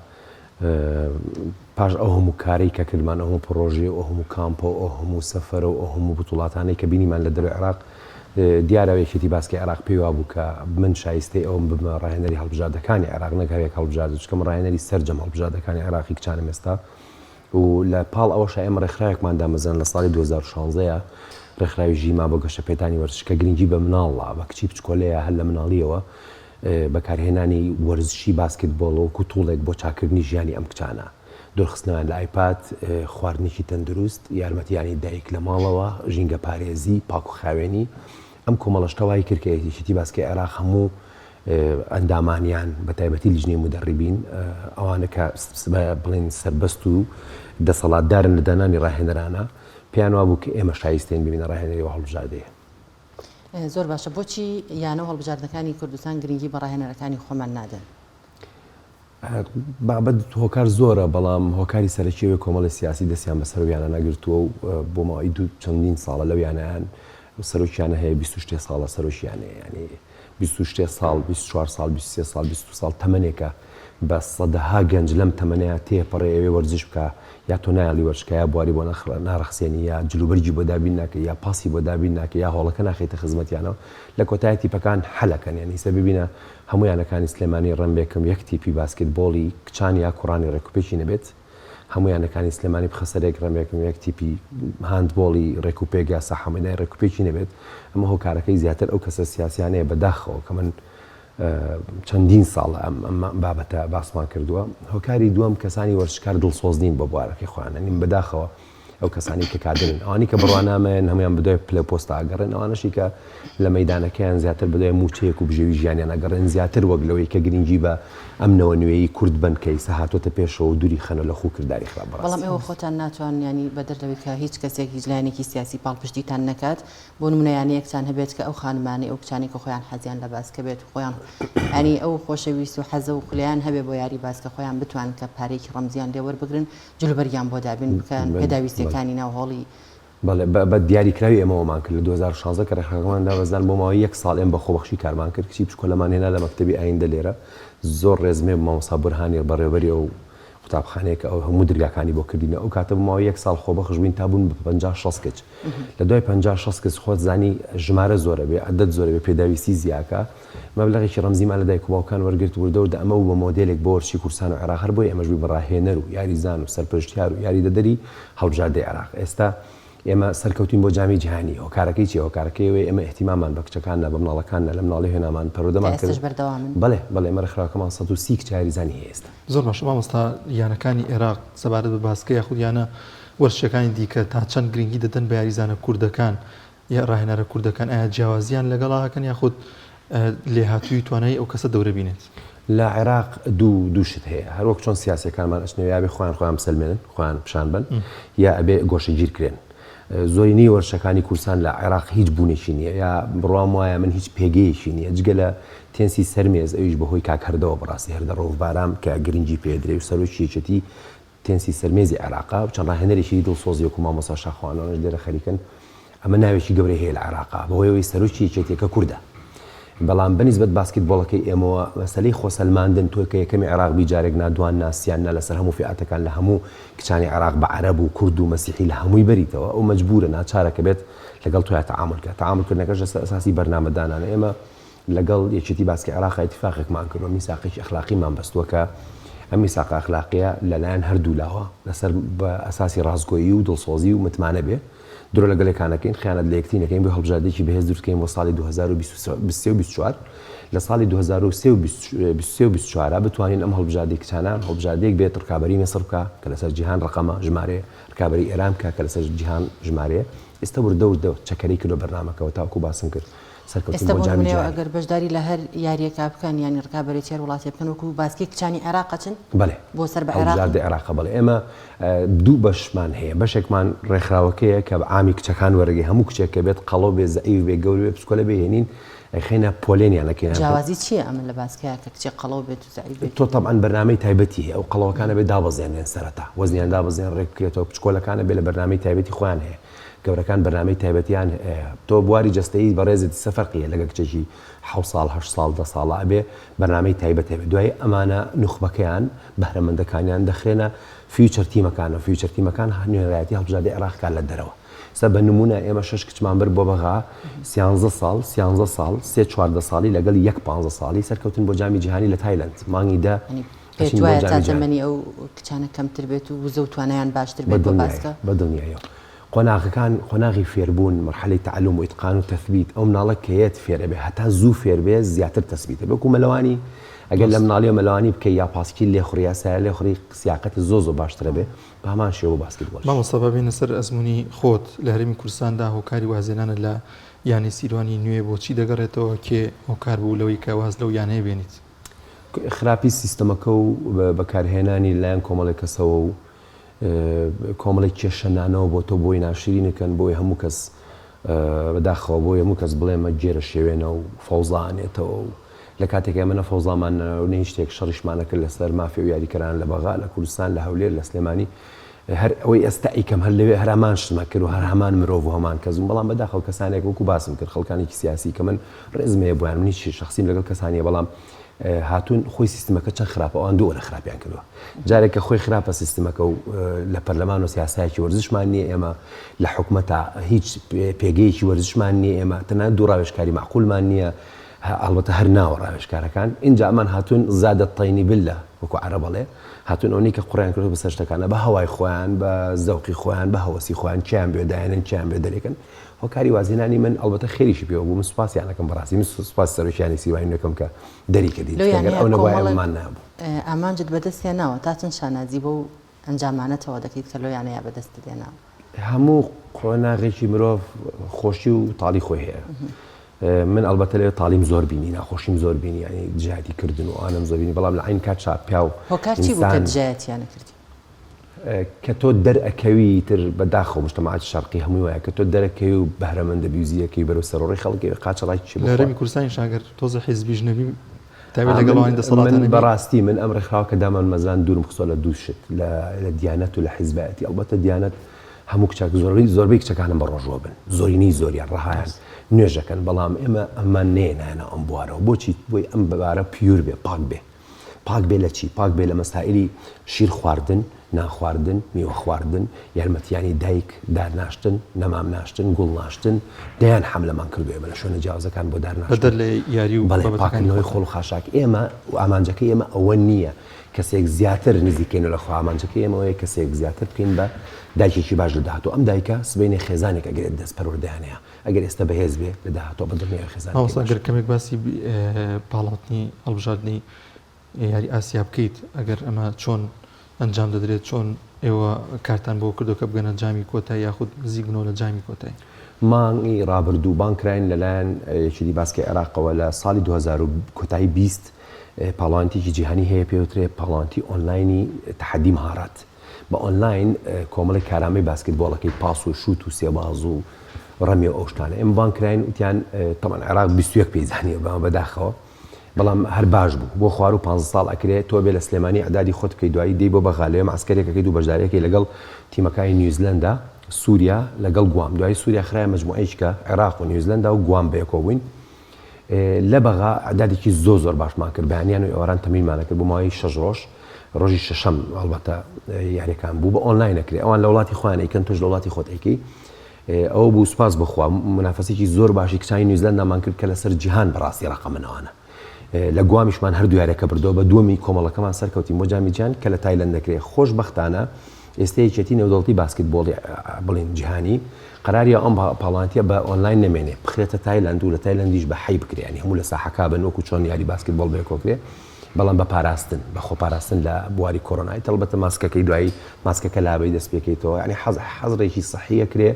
پاش ئەو هەموو کارەی کە کردمان، ئەو هەموو پرۆژێ، ئەو هەموو کامپۆ، ئەو هەموو سەفەرە و ئەو هەموو بتوڵاتانەی کە بینیمان لە دەروی عێراق، دیارەوەیەکێتی باسکی عێراق پێیوا بوو کە من شایستەی ئەوم ببمە ڕاهێنەری هەڵبژاردەکانی عێراق، نەک هەرێک هەڵبژاردە، چکەم ڕاهێنەری سەرجەم هەڵبژاردەکانی عێراقی کچانم ئێستا. و لە پاڵ ئەوەش ئێمە ڕێکخراوێکمان دامەزران لە ساڵی 2016 ڕێکخراوی ژیما بۆ گەشەپێدانی وەرزشکە گرنگی بە مناڵە، بە کچی بچکۆلەیە هەر لە مناڵیەوە بەکارهێنانی وەرزشی باسکتبۆڵ و کوتوڵێک بۆ چاکردنی ژیانی ئەم کچانە، دۆرخستنەوەیان لە ئایپاد، خواردنێکی تەندروست، یارمەتیانی دایک لە ماڵەوە، ژینگە پارێزی، پاک و خاوێنی. ئەم کۆمەڵەشتەوای کردکەیەتیشتی باسکی عێراق هەموو ئەندامانیان بە تایبەتی لیژنەی مدەڕیبین، ئەوانە کە بڵێن سەربەست و دەسەڵاتدارن لە دانانی ڕاهێنەرانە، پێیان وا بوو کە ئێمە شایستین ببینە ڕاهێنەری هەڵبژاردەیە. زۆر باشە، بۆچی یانە هەڵبژاردنەکانی کوردستان گرنگی بە ڕاهێنەرەکانی خۆمان نادەن؟ بابەت هۆکار زۆرە، بەڵام هۆکاری سەرەکیەوەی کۆمەڵی سیاسی دەستیان بەسەر یانە نەگرتووە و بۆ ماوەی دوو چەندین ساڵە لەو یانەیان سەرۆکیانە هەیە 26 ساڵە سەرۆکیانەیە، ینی 26 ساڵ، 24 ساڵ، 23 ساڵ، 20 ساڵ تەمەنێکە بە سەدەها گەنج لەم تەمەنەیە تێپەڕێ ئەوێ وەرزش بکە، یا تۆ نایڵی وەرزشکە، یا بواری بۆ ناڕەخسێنی، یا جلوبەرجی بۆ دابین ناکە، یا پاسی بۆ دابین ناکە، یا هۆڵەکە ناخیتە خزمەتیانەوە. لە کۆتایی تیپەکان حەلەکەن، یعنی سە ببینە هەموویانەکانی سلێمانی ڕەنبێکم یەک تیپی باسکتبۆڵی کچان یا کوڕانی ڕێکوپێکی نەبێت، هەموویانەکانی سلێمانی بخەسەرێک ڕەنبێکم یەک تیپی هاندبۆڵی ڕێکوپێک یا سەحەمەنای ڕێکوپێکی نەبێت. ئەمە هۆکارەکەی زیاتر ئەو کەسە سیاسیانەیە بەداخەوە کە من چەندین ساڵ ئەم بابەتە باسمان کردووە. هۆکاری دووەم کەسانی وەرزشکار دڵسۆزنین بە بوارەکەی خۆیان، نیم بەداخەوە ئەو کەسانی کە کادرن، ئەوانی کە بڕوانامەیەن هەمویان بدۆی پلە پۆستە ئاگەڕێن، ئەوانەشی کە لە مەیدانەکەیان زیاتر بدۆی موچەیەک و بژێوی ژیانیان ئەگەڕێن، زیاتر وەک لەوەی کە گرنگی بە ئەمنەوە نوێیی کورد بن کە ئیسا هاتۆتە پێشەوە و دووری خەنە لە خوکردداری خراپ. بەڵام ئێوە خۆتان ناتوان ینی بەدەردەوەی کە هیچ کەسێک هیچ لایەنێکی سیاسی پاڵپشتیتان نەکات، بۆ نمونەیانەیەکتان هەبێت کە ئەو خانمانەی ئەو کچانی کە خۆیان حەزیان لە باسکە بێت و خۆیان ینی ئەو خۆشەویست و حەزە و خولیان هەبێ بۆ یاری باسکە خۆیان بتوان کە پارێکی ڕەمزیان لێوەربگرن، جلوبەریان بۆ دابین بکەن، پێداویستەکانی ناو هۆڵی بە دیاریکراوی ئێمەوەمان کرد لە 2016 کە ڕێکخراوەکەمان دابەزدان بۆ ماوەی 1 ساڵ ئێمە بە خۆبەخشی کارمان کرد، کچی بچکۆلەمان هێنا لە مەکتەبی ئایندە لێرە، زۆر ڕێزمێ مامۆستا بورهانی بەڕێوەبەری ئەو قوتابخانەیەکە ئەو هەموو دەرگاکانی بۆ کردینە. ئەو کاتە بۆ ماوەی 1 ساڵ خۆبەخش بووین تا بوون بە 50-60 کەچ. لە دوای 50-60 کەس خۆت زانی ژمارە زۆرە بێ، عەدەد زۆرە بێ، پێداویستی زیاکە، مەبلەغێکی ڕەمزیمان لە دایک و باوکان وەرگرت و وردەوردا ئەمە بوو بە مۆدێلێک بۆ وەرزشی کوردستان و عێراق، هەر بۆی ئەمەش بووی بە ڕاهێنەر و یاریزان و سەرپەرشتیار و یاریدەدەری هەڵبژاردەی عێراق. ئێستا ئێمە سەرکەوتین بۆ جامی جیهانی. هۆکارەکەی چی؟ هۆکارەکەیەوەی ئێمە احتیمامان بە کچەکانە، بە مناڵەکانە، لە مناڵی هێنامان پەرۆدەمان کرد. بەڵێ ئێمە ڕێکخراوەکەمان 130 کچە یاریزانی هەیە ئێستا. زۆر باشە مامۆستا، یانەکانی عێراق سەبارەت بە باسکە یاخود یانە وەرزشەکانی دیکە تا چەند گرنگی دەدەن بە یاریزانە کوردەکان یا ڕاهێنەرە کوردەکان؟ ئایا جیاوازیان لەگەڵاکەن یاخود لێهاتووی توانایی ئەو کەسە دەورە بینێت؟ لە عێراق دوو شت هەیە، هەروەک چۆن سیاسەکانمان ئەچنەوە یابێ خۆیان بسەلمێنن، خۆیان پیشان بن، یا ئەبێ گۆشەگیرکرێن. زۆری نی وەرزشەکانی کوردستان لە عێراق هیچ بوونێکی نییە، یا بڕوام وایە من هیچ پێگەیەکی نییە جگە لە تێنسی سەرمێز، ئەویش بەهۆی کاکردەوە بەڕاستی هەردە ڕۆڤبارام کە گرنگی پێدرێ و سەرۆکیەکەتی تێنسی سەرمێزی عێراقا و چەند ڕاهێنەرێکی دڵسۆزی وەکو مامۆستا شاخوانەوەش لێرە خەریکن. ئەمە ناوێکی گەورەی هەیە لە عێراقا بەهۆیەوەی سەرۆکیەکەتێکە کووردە، بەڵام بەنسبەت باسکتبۆڵەکەی ئێمەوە مەسەلەی خۆسەلماندن تۆ کە یەکەمی عێراق بیجارێک نادوان ناسییاننا لەسەر هەموو فئاتەکان لە هەموو کچانی عێراق بە عەرەب و کورد و مەسیحی لە هەمووی بەریتەوە، ئەو مەجبورە ناچارەکە بێت لەگەڵ تۆیان تەعاملکە. تەعاملکردنەکەش ئەساسی بەرنامەدانانە. ئێمە لەگەڵ یەکێتی باسکی عێراق ئیتفاقێکمان کردووە، میساقێکی ئەخلاقیمان بەستووە کە ئەم میساقە ئەخلاقیە لەلایەن هەردوو لاوە لەسەر بە ئەساسی ڕازگۆیی و دڵسۆزی و متمانە بێ درۆ لەگەڵێکانەکەین، خیانەت لە یەکتی نەکەین، بۆ هەڵبژاردەیەکی بەهێز دروستکەین بۆ ساڵی 2023-24. لە ساڵی 2023-24 بتوانین ئەم هەڵبژاردەی کچانان هەڵبژاردەیەک بێت ڕکابەری مەسر بکە کە لەسەر جیهان ڕقەمە ژمارە، ڕکابەری ئێران بکە کە لەسەر جیهان ژمارەیە. ئێستا وردە چەکەرەی کردو بەرنامەکەەوە تاوکو باسم کرد سەرکەوتن ئێستا بۆ بۆ جامی نمونەوە جیهانی. ئەگەر بەشداری لە هەر یاریەکە بکەن ینی ڕکابەرێتی هەر وڵاتی بکەن وەکو باسکی کچانی عێراقەچن بەڵێ بۆ سەر بە عێراق عێراق بڵێ ئێمە دوو بەشمان هەیە بەشێکمان ڕێکخراوەکەیە کە ئامی کچەکان وەرەگەی هەموو کچێکە بێت قەڵۆ بێ زەعیف بێ گەور بێ پسکۆلە بێهێنین خێنە پۆلێنیانەکەیان جیاوازی چییە ئەمە لە باسکەیە کە کچێک قەڵۆ بێت و زەعیف بێت تۆ طبعاً بەرنامەی تایبەتی هەیە ئەو قەڵەوەکانە بێ دابەزێنێن سەرەتا وەزنیان دابەزێن ڕێک بکرێتەوە پچکۆلەکانە بێ لە بەرنامەی تایبەتی خۆیان هەیە گەورەکان بەرنامەی تایبەتیان تۆ بواری جەستەیی بەڕێزت سەفەرقیە لەگە کچێکی 7 ساڵ 8 ساڵ 10 ساڵە ئەبێ بەرنامەی تایبەت هەبێ دوای ئەمانە نوخبەکەیان بەهرەمەندەکانیان دەخرێنە فیوچەر تیمەکانە فیوچەر تیمەکان نوێنەرایەتی هەڵبژاردەی عێراقکان لە دەرەوە سە بە نمونە ئێمە 6 کچمان بر بۆ بەغا 13 ساڵ 3-14 ساڵی لەگەڵ 1-15 ساڵی سەرکەوتن بۆ جامی جیهانی لە تایلەند مانگی دا پێت وایە تا زەمەنی ئەو کچانە کەمتر بێت و وزە و توانایان باشتر بێت بۆ باسکە بە دنیایە قۆناغەکان قۆناغی فێربوون مرحلەی تعلم و ئیتقان و تەثبیت ئەو مناڵە کەیەت فێرە بێ هەتا زوو فێر بێ زیاتر تەثبیتە بەکو مەلەوانی ئەگەر لە مناڵی و مەلەوانی بکەی یا پاسکی لێخوڕی یا سایە لێخوڕی سیاقەت زۆ باشترە بێ بە هەمان شێوە باسکتبۆڵ مامۆستا ببینە سەر ئەزمموی خۆت لە هەرێمی کوردستاندا هۆکاری وازێنانە لە یانی سیروانی نوێ بۆچی دەگەڕێتەوە کێ هۆکار بوو لەوەی کە واز لەو یانەیە بێنیت خراپی سیستەمەکە و بەکارهێنانی لایەن کۆمەڵی کەسەوە و کۆمەڵی کێشەنانەوە بۆ تۆ بۆی ناشرینەکەن بۆی هەموو کەس بەداخەوە بۆی هەموو کەس بڵێمە جێرە شێوێنە و فەوزانێتەوە و لە کاتێک ئێمە فەوزامان نەی شتێک شەڕیشمانە کرد لەسەر مافی و یاریکەران لە بەغا لە کوردستان لە هەولێر لە سلێمانی هەر ئەوەی ئێستا ئیکەم هەر لەوێ هەرامان شتمە کرد و هەر هەمان مرۆڤ و هەمان کەس بەڵام بەداخەوە کەسانێک وەکو باسم کرد خەڵکانێکی سیاسی کە من ڕێزمەیە بۆیان منی شخصیم لەگەڵ کەسانیە بەڵام هاتوون خۆی سیستمەکە چەند خراپە ئەوان دووە لە خراپیان کردووە جارێکە خۆی خراپە سیستمەکە و لە پەرلەمان و سیاسایەکی وەرزشمان نییە ئێمە لە حکومەتە هیچ پێگەیەکی وەرزشمان نییە ئێمە تەنانەت دوو ڕاوێژکاری معقولمان نییە ئەڵبەتە هەر ناوە ڕاوێژکارەکان اینجا ئەمان هاتوون زادە تەینی بلە وەکو عەرەبەڵێ هاتوون ئەوەی کە قوڕیان کردو بەسەر شتەکانە بە هەوای خۆیان بە زەوقی خۆیان بە هەوەسی خۆیان چیان بێ دایانن چیان بێ دەرێکن هۆکاری وازێنانی من ئەڵبەتە خێریشی پێوە بوو من سوپاسیانەکەم بەڕاستی من سوپاس سەرۆکیانی سیوانی نەکەم کە دەریکردی ئەو نەبوومان نابوو ئامانجت بەدەستیان ناوە تا چەند شانازی بۆ ئەنجامانەتەوە دەکەیت کە لۆیانەیە بەدەست دێناوە هەموو قۆناغێکی مرۆڤ خۆشی و تاڵی خۆی هەیە من ئەلبەتە لێ تاڵیم زۆر بینی ناخۆشیم زۆر بینی ینی دژایەتیکردن و ئانم زۆر بینی بەڵام لە عین کات پیا و هۆکار چی بوو کە دژایەتیانە کردی کە تۆ دەرئەکەوی تر بەداخەوە مجتەماعاتی شەرقی هەمووی وایە کە تۆ دەرەکەوی و بەهرەمەندە بیوزیەکەی بەرەو سەرۆڕی خەڵکی قاچەڵای چی لە هەرێمی کوردستانی شاگەر تۆزە حیزبیش نەبی تابێت لەگەڵەوەی دەسەڵاتە من بەڕاستی من ئەم ڕێکخراوە کە دامان مەزان دوورم خسۆ لە دوو شت لە دیانەت و لە حیزبایەتی ئەڵبەتە دیانەت هەموو کچاک زۆربەی کچەکانم بە ڕۆژوە بن زۆرینەی زۆریان ڕەهایان نوێژەکەن بەڵام ئێمە ئەمان نێنانە ئەم بوارەوە بۆچی بۆی ئەم بەبارە پیور بێ پاک بێ لە چی پاک بێ لە مەسائلی شیر خواردن ناخواردن میوە خواردن یارمەتیانی دایک دارناشتن نەمام ناشتن گوڵ ناشتن دەیان حەملەمان کردوێ بە لە شوێنە جیاوازەکان بۆ دارناشتن بەدەر لە یاری و بەڵێ پاکردنەوەی خۆڵ و خاشاک ئێمە و ئامانجەکە ئێمە ئەوە نییە کەسێک زیاتر نزیکەین لە خۆ ئامانجەکە ئێمەوەیە کەسێک زیاتر بکەین بە دایکێکی باش لە داهاتوو ئەم دایکە سبەینێ خێزانێک ئەگەر دەست پەروەردەیانەیە ئەگەر ئێستا بەهێز بێ لە داهاتوو بەدڵنیای خێزان ئەوساگەر کەمێک باسی پاڵاتنی هەڵبژاردننی یاری ئاسیا بکەیت ئەگەر ئەمە چۆن ئەنجام دەدرێت چۆن ئێوە کارتان بۆ کردو کە بگەنە جامی کۆتایی یاخود نزیک بنەوە لە جامی کۆتایی مانگی ڕابردوو بانکراین لەلایەن یەکێتی باسکی عێراقەوە لە ساڵی 2000 کۆتایی 20 پاڵانتێکی جیهانی هەیە پێوترێ پاڵانتی ئۆنلاینی تەحەدی مهارات بە ئۆنلاین کۆمەڵی کارامەی باسکتبۆڵەکەی پاس و شوت و سێباز و ڕەمی و ئەو شتانە ئێمە بانکراین وتیان تەمان عێراق 21 پێیزانیە بەمە بەداخەوە بەڵام هەر باش بوو بۆ خوار و 15 ساڵ ئەکرێت تۆ بێ لە سلێمانی عدادی خۆت بکەی دوایی دەی بۆ بەغالێ مەعسکەرێکەکەی دوو بەشداریەکەی لەگەڵ تیمەکانی نیوزیلەندا سووریا لەگەڵ گوام دوای سووریا خرای مەجموعەیەکە عێراق و نیوزیلەندا و گوام بەیەکەوە بووین لە بەغا عدادێکی زۆر باشمان کرد بەیانیان و ئێواران تەمینمانە کرد بۆ ماوەی 6 ڕۆژ ڕۆژی شەشەم ئەڵبەتە یاریەکان بوو بە ئۆنلاین ئەکرێ ئەوان لە وڵاتی خۆیان ئەیکەن تۆش لە وڵاتی خۆت ئەیکەی ئەوە بوو سوپاس بخوا منافەسێکی زۆر باشی کچانی نیوزیلەندامان کرد کە لەسەر جیهان بەڕاستی ڕقەمنەوەانە لە گوامیشمان هەردوو یاریەکە بردەوە بە دووەمی کۆمەڵەکەمان سەرکەوتین بۆ جامی جیهان کە لە تایلەند دەکرێت خۆشبەختانە ئێستا یەکێتی نێودەوڵەتی باسکتبۆڵی بڵین جیهانی قەراریە ئەم پاڵانتیە بە ئۆنلاین نەمێنێ بخرێتە تایلەند و لە تایلەندیش بە حی بکرێنی هەموو لە ساحەکا بن وەکو چۆن یاری باسکتبۆڵ بێکۆکرێ بەڵام بە پاراستن بە خۆپاراستن لە بواری کۆرۆنای تەڵبەتە ماسکەکەی دوایی ماسکەکە لابەی دەست پێکەیتەوە ینی حەزڕێکی سەحیە کرێ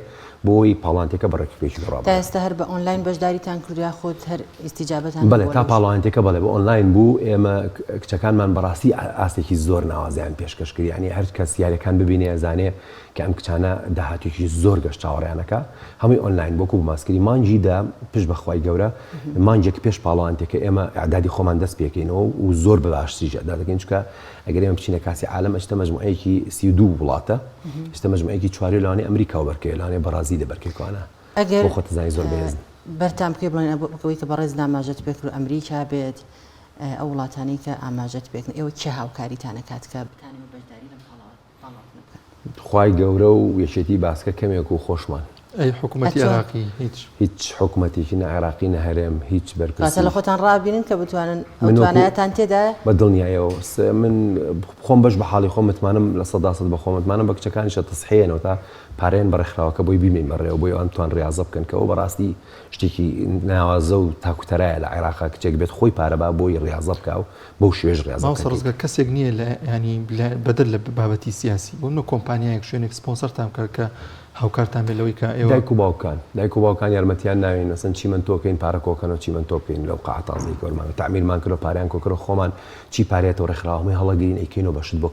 بۆی پاڵانتێکە بەڕێکپێکی ڕاب تا ئێستا هەر بە ئۆنلاین بەشداریتان کردیا خۆت هەر ئیسیجابەتان بەڵێ تا پاڵانتێکە بەڵێ بە ئۆنلاین بوو ئێمە کچەکانمان بەڕاستی ئاستێکی زۆر ناوازیان پێشکەشکردی ینی هەر کەس یاریەکان ببینێ ئەزانێ کە ئەم کچانە داهاتێکی زۆر گەشت چاوەڕیانەکە هەمووی ئۆنلاین بۆکو بماسکری مانجیدا پشت بەخوای گەورە مانجێک پێش پاڵانتێکە ئێمە ئەعدادی خۆمان دەست پێکەینەوە و زۆر بەباشتریژە دەکەین چکە ئەگەر ئێمە بچینە کاسی عالم ئەشتە مەجموعەیەکی 32 وڵاتە شتە مەجموعەیەکی چواری لەوانێ ئەمریکا و بەرکەوێ لەوانێ بەرازیل بەرکەوانە ئەگەر بۆ خۆت زانی زۆر بێزن بەرتام پێ بڵێن ئەوەی کە بەڕێز ئاماژەت پێکرد ئەمریکا بێت ئەو وڵاتانی کە ئاماژەت پێکن ئێوە چه هاوکاریتانە کات کە بتانەوە بەشداری لەم پاڵاوانە بکەن خوای گەورە و یەکێتی باسکە کەمێک و خۆشمان ئەی حکوومەتی عێراقی هیچ حکوومەتێکی نە عێراقی نە هەرێم هیچ کاتە بەرپرسی لە خۆتان ڕابینن کە بتوانن ئەو توانایەتان تێدایە بە دڵنیایەوە من خۆم بەش بە حاڵی خۆم متمانم لە 100% بە خۆم متمانم بە کچەکانیشە تەسحێنەوە تا پارێن بەڕێکخراوەکە بۆی بیمین بەڕێوە بۆی ئەوان توان ڕاضە بکەن کە ئەو بەڕاستی شتێکی ناوازە و تاکوتەرایە لە عێراقا کچێک بێت خۆی پارەبا بۆی ڕاضە بکە و بۆ شوێژ ڕاضە ماوسە ڕزگە کەسێک نییە لە ینی بەدەر لە بابەتی سیاسی بۆ نە کۆمپانیایەک شوێنێک سپۆنسەرتان کرد کە هاوکارتان بێت لەوەی کە ئێوە دایک و باوکان یارمەتیان ناوین نەسەن چیمەن تۆکەین پارە کۆکەنەوە چیمەن تۆ بکەین لەو قاعتازی کۆرمان تعمیرمان کردو پاریان کۆکرۆ خۆمان چی پارێتەوە ڕێکخراوەی هەڵەگرین ئەیکەینەوە بەشت بۆ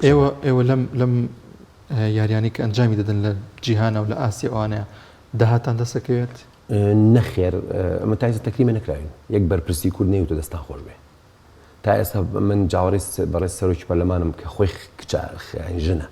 ئێوە لەم یاریانی کە ئەنجامی دەدەن لە جیهانە و لە ئاسیا ئەوانەیە داهاتان دەسەکەوێت نەخێر ئەمە تایزە تەکلیمە نەکراوین یەک بەرپرسی کورد نەی و تۆ دەستان خۆش بێ تا ئێستا من جاوەڕی بەڕێز سەرۆکی پەرلەمانم کە خۆی کچە ژنە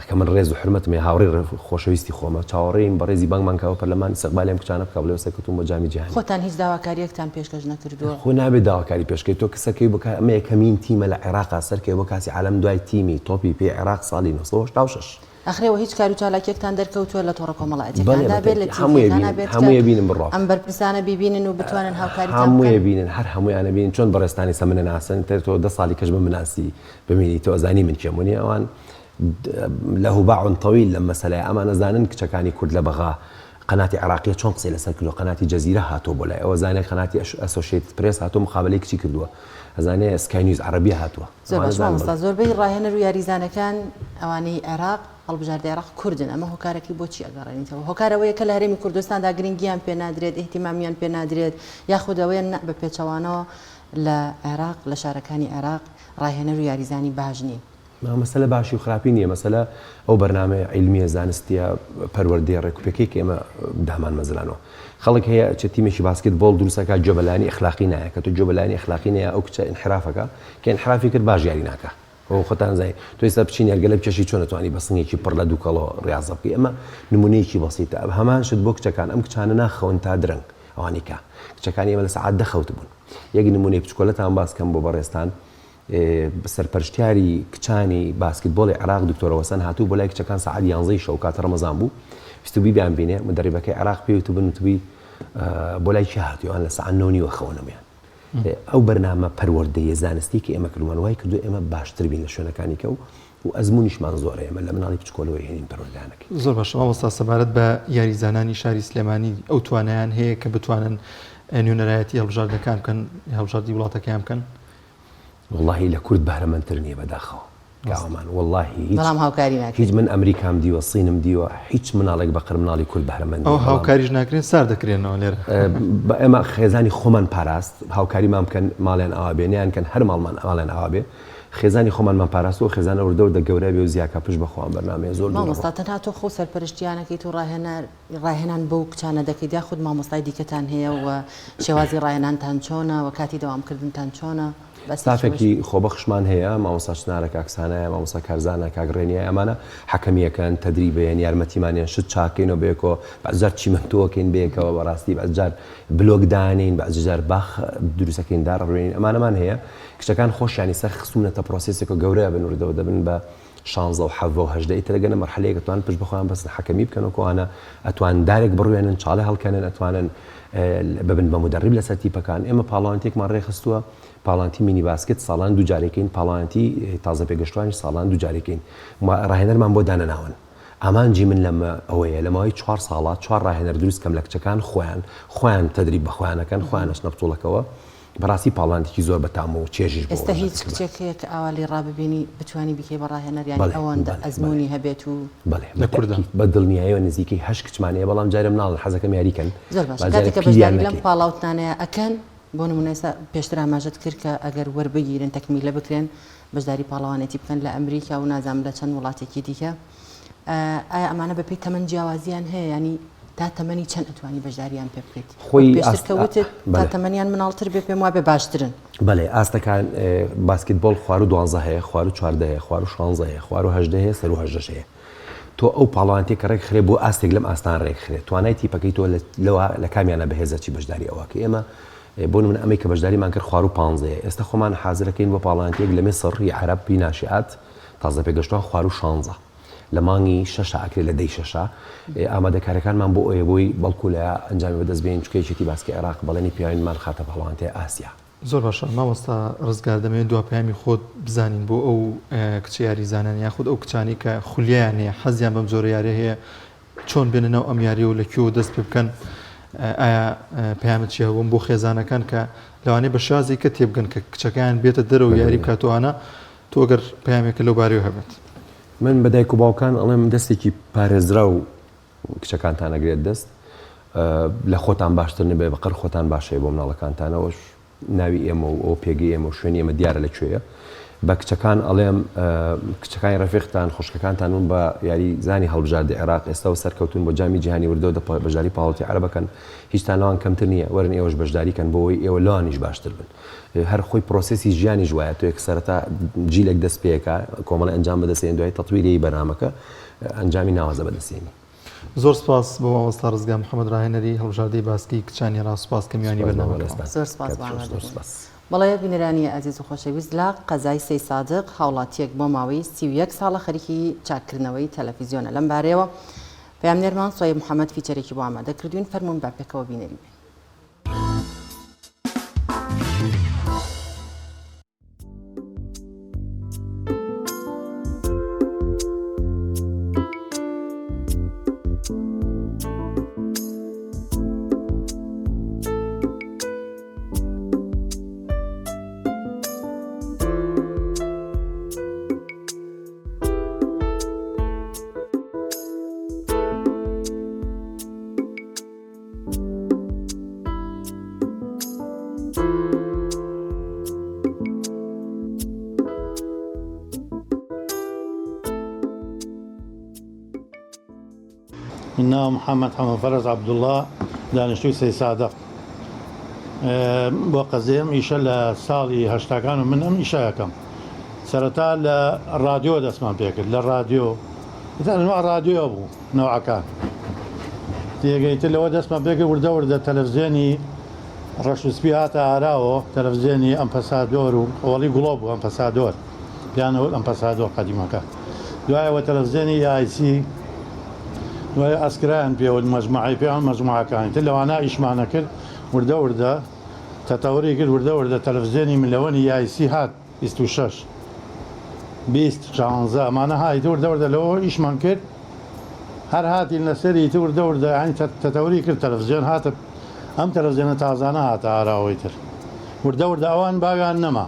کە من ڕێز و حرمەتمێ هاوڕێ خۆشەویستی خۆمە چاوەڕێیم بە ڕێزی بانگمانکەوە پەرلەمان سەقبالێم کچانە بکە بڵێ سەکەوتم بە جامی جیهانی خۆتان هیچ داواکاریەکتان پێشکەش نەکردووە خۆ نابێت داواکاری پێشکەی تۆ کەسەکەی بکە ئەمە یەکەمین تیمە لە عێراقا سەرکەوە بۆ کاسی عالەم دوای تیمی تۆپی پێ عێراق ساڵی 1986 ئەخرەوە هیچ کار و چالاکیەکتان دەرکەوتووە لە تۆڕە کۆمەڵایەتیەکاندا بێت لە هەموویە بینن بڕۆ ئەم بەرپرسانە بیبینن و بتوانن هاوکاریتان هەموویە بینن هەر هەمویانە بینن چۆن بەڕێستانی سەمنە ناسن تر تۆ 10 ساڵی کەش بە مناسی ببینی تۆ ئەزانی من چێمونی ئەوان له باع طويل لما سلا اما نزانن کچەکانی کورد لە بەغا قناتی عراقیە چۆن قسەی لەسەر کردو قناتی جەزیرە هاتۆ بۆ لای ئەوە زانێ قناتی ئەسۆشیێتد پرێس هاتۆ مقابلەی کچی کردووە ئەزانێ سکای نیوز عەرەبی هاتووە زۆربەی ڕاهێنەر و یاریزانەکان ئەوانەی عێراق هەڵبژاردەی عێراق کوردن ئەمە هۆکارێکی بۆچی ئەگەڕێنیتەوە هۆکارەوەیە کە لە هەرێمی کوردستاندا گرنگیان پێ نادرێت ئیهتیمامیان پێ نادرێت یاخودەوەیە بە پێچەوانەوە لە عێراق لە شارەکانی عێراق ڕاهێنەر و یاریزانی باش نین مەسەلە باشی و خراپی نییە مەسەلە ئەو بەرنامە عیلمیە زانستیە پەروەردەی ڕێکوپێکی کە ئێمە دامان مەزرانەوە خەڵک هەیە چ تیمێکی باسکت بۆڵ دروستەکە جۆبەلانی ئەخلاقی نایە کە تۆ جۆبەلانی ئەخلاقی نەیە ئەو کچە انحرافەکە کە انحرافی کرد باش یاری ناکە ئەو خۆتان زای تۆ ئێستا بچین یارگەلە بچەشی چۆن نەتوانی بە سنگێکی پڕ لە دووکەڵەوە ڕاضە بکەی ئەمە نمونەیەکی بەسیتە هەمان شت بۆ کچەکان ئەم کچانە ناخەون تا درەنگ ئەوانی کە کچەکانی ئێمە لە سەعات دەخەوت بوون یەک نمونەی بچکۆلەتان باسکەم بۆ بەڕێستان سەرپەرشتیاری کچانی باسکتبۆڵی عێراق دکتۆرە وەسەن هاتوو بۆ لای کچەکان سەعات 11 شەو کاتە ڕەمەزان بوو ویستبی بیان بینێ مدەریبەکەی عێراق پێوت بن وتبی بۆ لای چی هاتوویان لە سەعات 9 خەونەمیان ئەو بەرنامە پەروەردەی زانستی کە ئێمە کردومان وای کردو ئێمە باشتر بین لە شوێنەکانی کە و ئەزمونیشمان زۆرە ئێمە لە مناڵی بچکۆلەوەی هێنین پەروەردەیانەکەی زۆر باش مامۆستا سەبارەت بە یاریزانانی شاری سلێمانی ئەو توانایان هەیە کە بتوانن نوێنەرایەتی هەڵبژاردەکان بکەن هەڵبژاردی وڵاتەکەیان بکەن واللهی لە کورد بەهرەمەندتر نییە بەداخەوە گاوەمان واللهی بەڵام هاوکاری ناکرێت هیچ من ئەمریکام دیوە سینم دیوە هیچ مناڵێک بە قرمناڵی کورد بەهرەمەند ئەو هاوکاریش ناکرێن سار دەکرێنەوە لێرە ئێمە خێزانی خۆمان پاراست هاوکاریمان بکەن ماڵیان ئاوا بێنیان کەن هەر ماڵمان ماڵیان ئاوا بێ خێزانی خۆمانمان پاراست و خێزانە وردە گەورە بێ و زیاکە پشت بەخۆیان بەرنامەیە زۆر مامۆستا تەنها تۆ خۆ سەرپەرشتیانەکەی تو ڕاهێنان بەو کچانە دەکەیت یا خود مامۆستای دیکەتان هەیە و شێوازی ڕاهێنانتان چۆنە و کاتی دەوامکردنتان چۆنە ستافێکی خۆبەخشمان هەیە مامۆستا چنارە کاکسانایە مامۆستا کارزانە کاگڕێنیە ئەمانە حەکەمیەکەن تەدریبێن یارمەتیمانیان شت چاکەینەوە بێکەوە بەجار چیمەنتۆکەین بێکەوە بەڕاستی بەجار بلۆگدانین بەجار باخ دروستەکەین داڕێنین ئەمانەمان هەیە کچەکان خۆشیانی سەر خسوونەتە پرۆسسێکە گەورەیە بنوردەوە دەبن بە 16 و 17 ئیترەگەنە مەرحەلەیەک ئەتوان پشت بخۆیان بەس حەکەمی بکەنەوەکەوانە ئەتوان دارێک بڕوێنن چاڵێ هەڵکەنن ئەتوانن ببن بە مدەریب لەسەر تیپەکان ئێمە پاڵانتێکمان ڕێخستووە پاڵانتی مینی باسکت ساڵان دووجارێکین پاڵانتی تازە پێگەشتوانی ساڵان دووجارێکین ڕاهێنەرمان بۆ دانەناون ئامانجی من لەمە ئەوەیە لەماوەی 4 ساڵات 4 ڕاهێنەر دروست کەم لە کچەکان خۆیان تەدریب بە خۆیانەکەن خۆیان ئەچنە بچوڵەکەوە بەڕاستی پاڵانێکی زۆر بەتام و چێژش ئێستا هیچ کچێک کە ئاوالی ڕاببینی بتوانی بکەی بەڕاهێنەریان ئەوەندە ئەزمموی هەبێت و لە کوردە بە دڵنیایەوە نزیکەی هەش کچمانەیە بەڵام جارم ناڵ حەزەکەم یاریکەن زۆر باش کاتێککە بەشداری لەم پاڵاوتانەیە ئەکەن بۆ نمونەسا پێشتر ئاماژەت کرد کە ئەگەر وەربگیرن تەکمیلە بکرێن بەشداری پاڵەوانێتی بکەن لە ئەمریکا و نازام لە چەند وڵاتێکی دیکە ئایا ئەمانە بەپێی تەمەەن جیاوازیان هەیە ینی تا تەمەنی چەند ئەتوانی بەشداریان پێ بکەیت خۆی پێشترکەوتت تا تەمەنیان مناڵتر بێ پێم وابێ باشترن بەڵێ ئاستەکان باسکتبۆڵ خوار و 12 هەیە خوار و 14 هەیە خوار و 16 هەیە خوار و 18 هەیە سەر و 18 هەیە تۆ ئەو پاڵوانتێک کە ڕێک خرێ بۆ ئاستێک لەم ئاستان ڕێک خرێت توانای تیپەکەی تۆ لەوە لە کامیانە بەهێزەکی بەشداری ئەوەکە ئێمە بۆ من ئەمەی کە بەشداریمان کرد خوار و 15 ئێستا خۆمان حازرەکەین بۆ پاڵانتێک لە مێسڕ یا عەرەبی ناشئات تازە پێگەشتووە خوار و 16 لە مانگی 6 ئەکرێت لە دەی 6 ئامادەکاریەکانمان بۆ ئەوەیە بۆی بەڵکو لە ئەنجامی بەدەستبێن چکەیەکی باسکی عێراق بەڵێنی پیاوینمان خاتە پاڵەوانتەی ئاسیا زۆر باشە مامۆستا ڕزگار دەمێن دو پەیامی خۆت بزانین بۆ ئەو کچە یاریزانان یاخود ئەو کچانی کە خولیان هەیە حەزیان بەم زۆر یاری هەیە چۆن بێننەوە ئەم یاری و لەکوێوە دەست پێ بکەن ئایا پەیامت چیە بووم بۆ خێزانەکان کە لەوانەیە بە شازی کە تێبگەن کە کچەکەیان بێتە دەرەوە یاری بکاتوانە تۆ گەر پەیامێکە لەو بارەوە هەبێت من بە دایک و باوکان ئەڵێم دەستێکی پارێزرا و کچەکانتان ئەگرێت دەست لە خۆتان باشتر نبێ بەقەر خۆتان باشەیە بۆ مناڵەکانتانەوەش ناوی ئێمە و ئەو پێگەی ئێمە و شوێنی ئێمە دیارە لەکوێیە بە کچەکان ئەڵێم کچەکانی ڕەفیقتان خوشکەکانتان ون بە یاری زانی هەڵبژاردی عێراق ئێستا و سەرکەوتون بۆ جامی جیهانی وردە و بەشداری پاڵەتی عەرەبەکەن هیچتان لەوان کەمتر نییە وەرن ئێوەش بەشداریکەن بۆەوەی ئێوە لەوانیش باشتر بن هەر خۆی پرۆسسی ژیانی ژوایە تۆ یەک سەرەتا جیلێک دەست پێەکە کۆمەڵی ئەنجام بەدەستێن دوای تەطویری بەرنامەکە ئەنجامی ناوازە بەدەستێنی زۆر سپاس بۆ مامۆستا ڕزگار محەممەد ڕاهێنەری هەڵبژاردەی باسکی کچانی ڕاست کەمیانی بەرنامە زۆر سپاس بەڵێ بینەرانی ئازیز و خۆشەویست لە قەزای سەی سادق هاوڵاتیەک بۆ ماوەی 31 ساڵە خەریکی چاکردنەوەی تەلەڤیزیۆنە لەم بارەیەوە پەیامنێرمان سۆیب محەممەد فیچەرێکی بۆ ئامادە کردوین فەرموون با پێکەوە بینەری بێ من ناو محمد حمد فرز عبد الله دانشجوی سەی سادق بۆ قەزێم ئیشە لە ساڵی هەشتاکان و من ئەم ئیشەکەم سەرەتا لە ڕادیۆ دەستمان پێکرد لە ڕادیۆ نوع ڕادیۆ بوو نەوعەکان تێگەیتر لەوە دەستمان پێکرد وردە وردە تەلەڤیزیۆنی ڕەشوسپی هاتە ئاراوە تەلەڤیزیۆنی ئەمپەسادۆر و ئەوڵی گوڵۆ بوو ئەمپەسادۆر پیانەوە ئەمپەسادۆر قەدیمەکە دوایەوە تەلەڤیزیۆنی یایسی دوای ئەسکرایان پێوە مەجموعەی پێیان مەجموعەکانی تر لەوانە ئیشمانە کرد وردە وردە تەتەوری کرد وردە وردە تەلەڤیزیۆنی ملەوەنی یایسی هات 26 20 ئەمانە هایت وردە وردە لەوە ئیشمان کرد هەر هاتی لەسەری تر وردە وردە ینی تەتەوری کرد تەلەڤیزیۆن هاتە ئەم تەلەڤیزیۆنە تازانە هاتە ئاراوەی تر وردە وردە ئەوان باویان نەما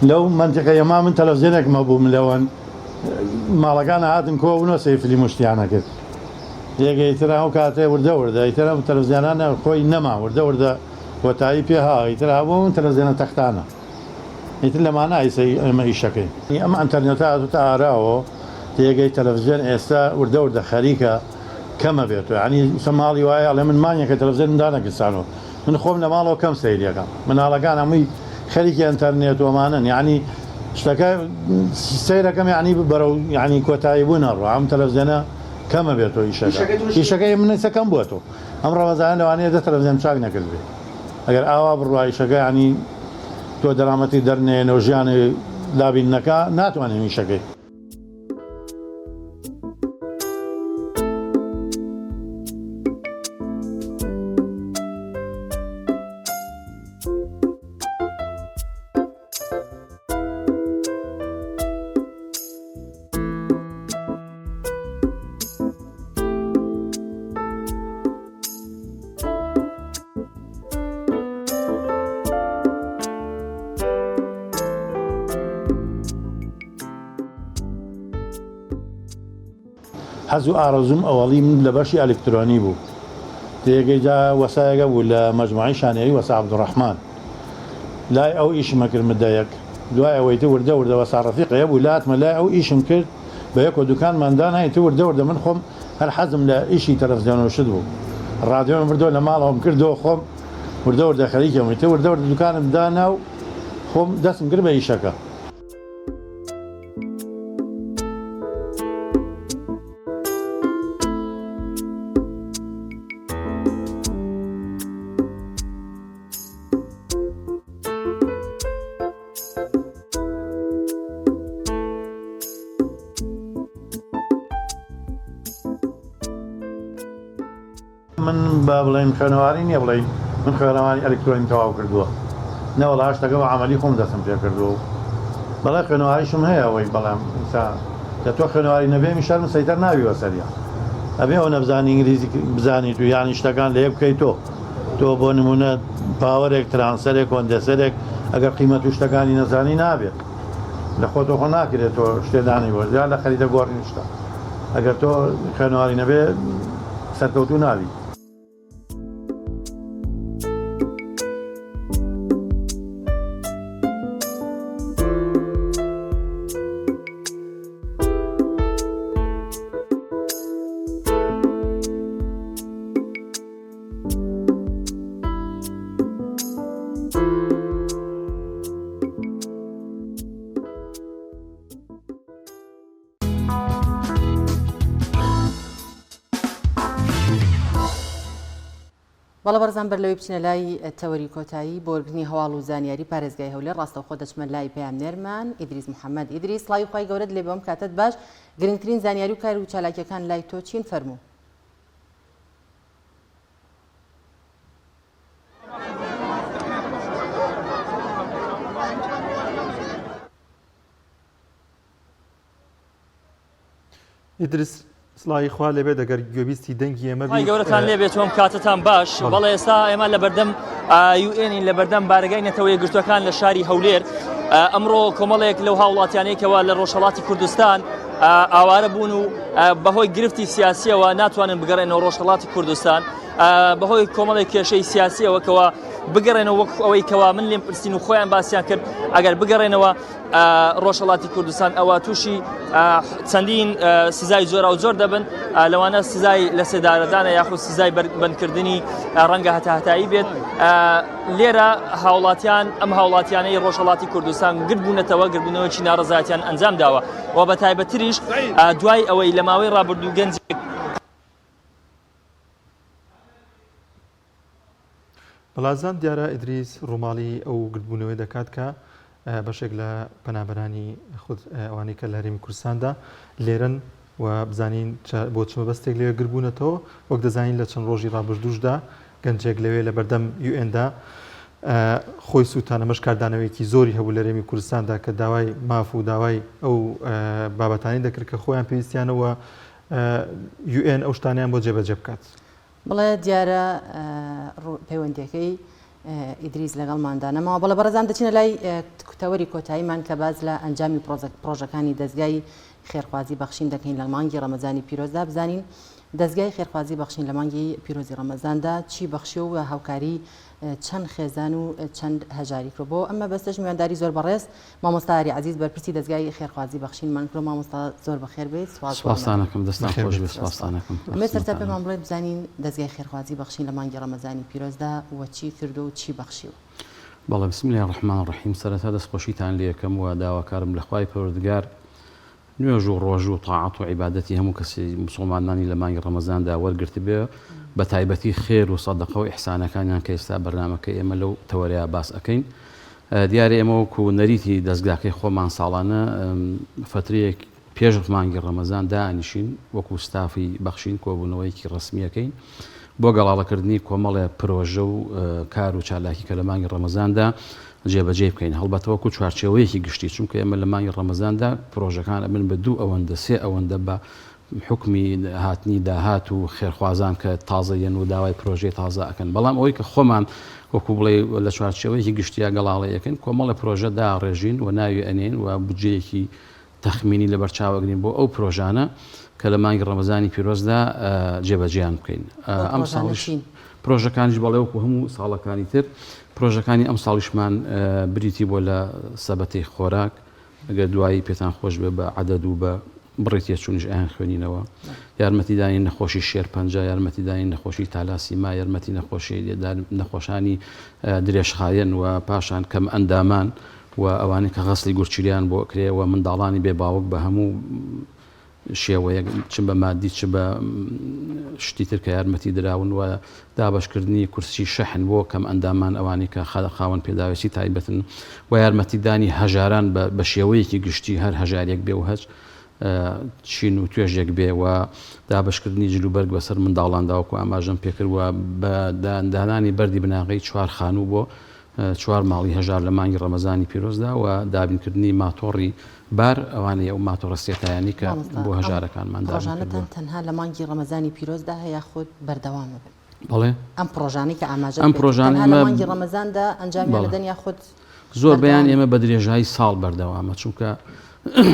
لەو منتیقەیەما من تەلەڤیزیۆنێکمە بوو ملەوەن ماڵەکانە هاتن کۆبوونەوە سەیفلی مشتیانە کرد یەکەیتر ئەو کاتێ وردە وردە ئیتر ئەم تەلەڤیزیۆنانە خۆی نەما وردە وردە کۆتایی پێها ئیتر هەبوو من تەلەڤیزیۆنە تەختانە ئیتر لەمانە ئایسەی ئەمە ئیشەکەی ئەم ئەنتەرنێتە هاتوتە ئاراوە تێگەی تەلەڤیزیۆن ئێستا وردە وردە خەریکە کەمە بێتەوە ینی سەماڵی وایە ئەڵێ من مانیەکە تەلەڤیزیۆن دانەگرسانەوە من خۆم لە ماڵەوە کەم سەیریەکەم مناڵەکان هەمووی خەریکی ئەنتەرنێت ومانن یعنی شتەکە سەیرەکەم یعنی بەرەو یعنی کۆتایی بوونە ڕوو ئەم تەلەڤیزیۆنە کەمە بێتەوە ئیشەکەی من سەکەم بووەتەوە ئەم ڕەوەزانە لەوانەیە دە تەلەڤیزیۆن چاک نەکرد بێ ئەگەر ئاوا بڕوا ئیشەکە ینی تۆ دەرامەتی دەرنێنەوە ژیانی دابینەکە ناتوانێت ئیشەکەی حەز و ئارەزوم ئەوەڵی من لە بەشی ئەلکترۆنی بوو تێگەیدا وەسایەکە بوو لە مەجموعەی شانێری وەسا عەبدوڕەحمان لای ئەو ئیشمە کرد مدەیەک دوای ئەوەی وردە وەسا ڕەفیقەیە بوو لاتمە لای ئەو ئیشم کرد بە یەک دوکانماندان هەیە وردە من خۆم هەر حەزم لە ئیشی تەلەڤیزیۆنەوەشت بوو ڕادیۆم بردەوە لە ماڵەوەم کردەوە خۆم وردە خەریکەم وردە دوکانم دانا و خۆم دەستم کرد بە ئیشەکە. من با بڵێن خوێنەواری نییە بڵێ من خوێنەوانی ئەلکترۆنی تەواو کردووە نەوەڵ هاشتەکە بە عەمەلی خۆم دەستم پێ کردووە بەڵێ خوێنەواریشم هەیە ئەوەی بەڵام کە تۆ خوێنەواری نەبێ میشارم سەیتەر ناویوە سەریا ئەبێ ئەو نەبزانی ئینگلیزی بزانیت و یانی شتەکان لە یەک بکەیت تۆ بۆ نمونە پاوەرێک ترانسەرێک کۆندێسەرێک ئەگەر قیمەت و شتەکانی نەزانی نابێت لە خۆتۆ خۆ ناکرێت تۆ شتێدانی بۆ یا لە خەریدە گۆڕی شتە ئەگەر تۆ خوێنەواری نەبێ سەرکەوتوو ناوی. بەڵە بەرزان بەر لەوەی بچینە لای تەوەری کۆتایی بۆ وەرگرتنی هەواڵ و زانیاری پارێزگای هەولێر ڕاستەوخۆ دەچمە لای پەیامنێرمان ئیدریس محەممەد ئیدریس سڵاوی خوای گەورەت لێ بەم کاتت باش گرنگترین زانیاری و کار و چالاکیەکان لای تۆ چین فەرموو. ئیدریس سڵاوی خوا لێبێ دەگەر گوێبیستی دەنگی ئێمە گەورەتان لێبێت چۆن کاتتان باش بەڵێ ئێستا ئێمە لە بەردەم UN لە بەردەم بارگای نەتەوەی گرتوەکان لە شاری هەولێر ئەمڕۆ کۆمەڵێک لەو هاوڵاتیانەیەکەوە لە ڕۆژهەڵاتی کوردستان ئاوارە بوون و بەهۆی گرفتی سیاسیەوە ناتوانن بگەڕێنەوە ڕۆژهەڵاتی کوردستان بەهۆی کۆمەڵێک کێشەی سیاسیەوەکەوە بگەڕێنەوە وەک ئەوەی کەوا من لێم پرسین و خۆیان باسییان کرد ئەگەر بگەڕێنەوە ڕۆژهەڵاتی کوردستان ئەوە تووشی چەندین سزای زۆرە و زۆر دەبن لەوانە سزای لە سێدارەدانە یاخود سزای بەندکردنی ڕەنگە هەتاهتایی بێت لێرە هاوڵاتیان ئەم هاوڵاتیانەی ڕۆژهەڵاتی کوردستان گرتبوونەتەوە گرتبوونەوەی ناڕزایەتیان ئەنجام داوە و بە تایبەتریش دوای ئەوەی لە ماوەی ڕابردوو گەنجێک بەڵازان دیارە ئیدریس ڕووماڵی ئەو گرتبوونەوەی دەکات کە بەشێک لە پەنابەرانی خود ئەوانەی کە لە هەرێمی کوردستاندا لێرن و بزانین بۆ چمە بەستێک لێوێ گربوونەتەوە وەک دەزانین لە چەند ڕۆژی ڕابردوشدا گەنجێک لەوێ لە بەردەم UNدا خۆی سووتانە مەشکاردانەوەیەکی زۆری هەبوو لە هەرێمی کوردستاندا کە داوای ماف و داوای ئەو بابەتانی دەکرد کە خۆیان پێویستیانەوە UN ئەو شتانیان بۆ جێبەجێ بکات. بڵێ دیارە پەیوەندیەکەی ئیدریس لەگەڵماندانەمەوە بەڵە بەڕێزان دەچینە لای تەوەری کۆتاییمان کە باز لە ئەنجامی پرۆژەکانی دەستگای خێرخوازی بەخشین دەکەین لە مانگی ڕەمەزانی پیرۆزدا بزانین دەستگای خێرخوازی بەخشین لە مانگی پیرۆزی ڕەمەزاندا چی بەخشی و هاوکاری چەند خێزان و چەند هەژاری کرد بۆ ئەمە بەستەش میوانداری زۆر بەڕێز مامۆستای عەزیز بەرپرسی دەستگای خێرخوازی بەخشینمان کرد مامۆستا زۆر بەخێر بێت سوپاسانەکەم دەستان خۆش بێت سوپاسانەکەم ئەمە سەرتا پێمان بڵێت بزانین دەستگای خێرخوازی بەخشین لە مانگی ڕەمەزانی پیرۆزدا وە چی کردو و چی بەخشیوە. بەڵێ بسم الله الرحمن الرحیم سەرەتا دەستخۆشیتان لێ یەکەم و داواکارم لە خوای پەروەردگار نوێژ و ڕۆژ و تاعات و عیبادەتی هەموو کەسی مسلمانانی لە مانگی ڕەمەزاندا وەرگرت بێ بە تایبەتی خێر و سەدەقە و ئیحسانەکانیان کە ئێستا بەرنامەکەی ئێمە لەو تەوەرەیە باس ئەەکەین. دیارە ئێمە وەکو نەریتی دەستگاکەی خۆمان ساڵانە فترەیەک پێش مانگی ڕەمەزان دانیشین وەکو ستافی بەخشین کۆبوونەوەیکی ڕسمیەکەین بۆ گەڵاڵەکردنی کۆمەڵێ پرۆژە و کار و چالاکی کە لە مانگی ڕەمەزاندا جێبەجێ بکەین هەڵبەتەوەکو چوارچێوەیەکی گشتی چونکە ئێمە لە مانگی ڕەمەزاندا پرۆژەکان ئەبن بە دوو ئەوەندە سێ ئەوەندە بە حکمی هاتنی داهات و خێرخوازان کە تازەیەن و داوای پرۆژەی تازە ئەکەن بەڵام ئەوەی کە خۆمان وەکو بڵێ لە چوارچێوەیەکی گشتیا گەڵاڵەیەکەن کۆمەڵە پرۆژە داڕێژین و ناوی ئەنێن و بودجەیەکی تەخمینی لە بەرچاوەگرین بۆ ئەو پرۆژانە کە لە مانگی ڕەمەزانی پیرۆزدا جێبەجیان بکەین. ئەم ساڵیش پرۆژەکانیش بەڵێوەکو هەموو ساڵەکانی تر پرۆژەکانی ئەم ساڵیشمان بریتی بۆ لە سەبەتەی خۆراک ئەگەر دوایی پێتان خۆش بێ بە عەدەد و بە بڕێتیە چونیش ئایان خوێنینەوە، یارمەتیدانی نەخۆشی شێرپەنجە، یارمەتیدانی نەخۆشی تالاسیما، یارمەتی نەخۆشانی درێژخایەن و پاشان کەم ئەندامان و ئەوانەی کە غەسڵی گورچیریان بۆ کرێەوە منداڵانی بێ باوک بە هەموو شێوەیە چ بە مادی چ بە شتی تر کە یارمەتی دراون و دابشکردنی کورسی شەحن بۆ کەم ئەندامان ئەوانی کە خاوەن پێداوێتی تایبەتن و یارمەتیدانی هەژاران بە شێوەیەکی گشتی هەر هەژارێک بێ و هەج چین و توێژێک بێ و دابشکردنی جلوبەرگ بەسەر منداڵانداوەکو ئاماژەم پێکردووە بە دانانی بەردی بناغی 4 خانوو بۆ 4 ماڵی هەژار لە مانگی ڕەمەزانی پیرۆزدا و دابینکردنی ماتۆڕی بار ئەوانەیە و ماتۆڕە سێتایانی کە بۆ هەژارەکانمان ڕۆژانەتان تەنها لە مانگی ڕەمەزانی پیرۆزدا هەیە خۆت بەردەوامە بن. بەڵێ ئەم پرۆژانی کە ئاماژە ئەم پرۆژانە لە مانگی ڕەمەزاندا ئەنجامیان لەدەن یا خۆت زۆر بەیان ئێمە بە درێژایی ساڵ بەردەوامە چونکە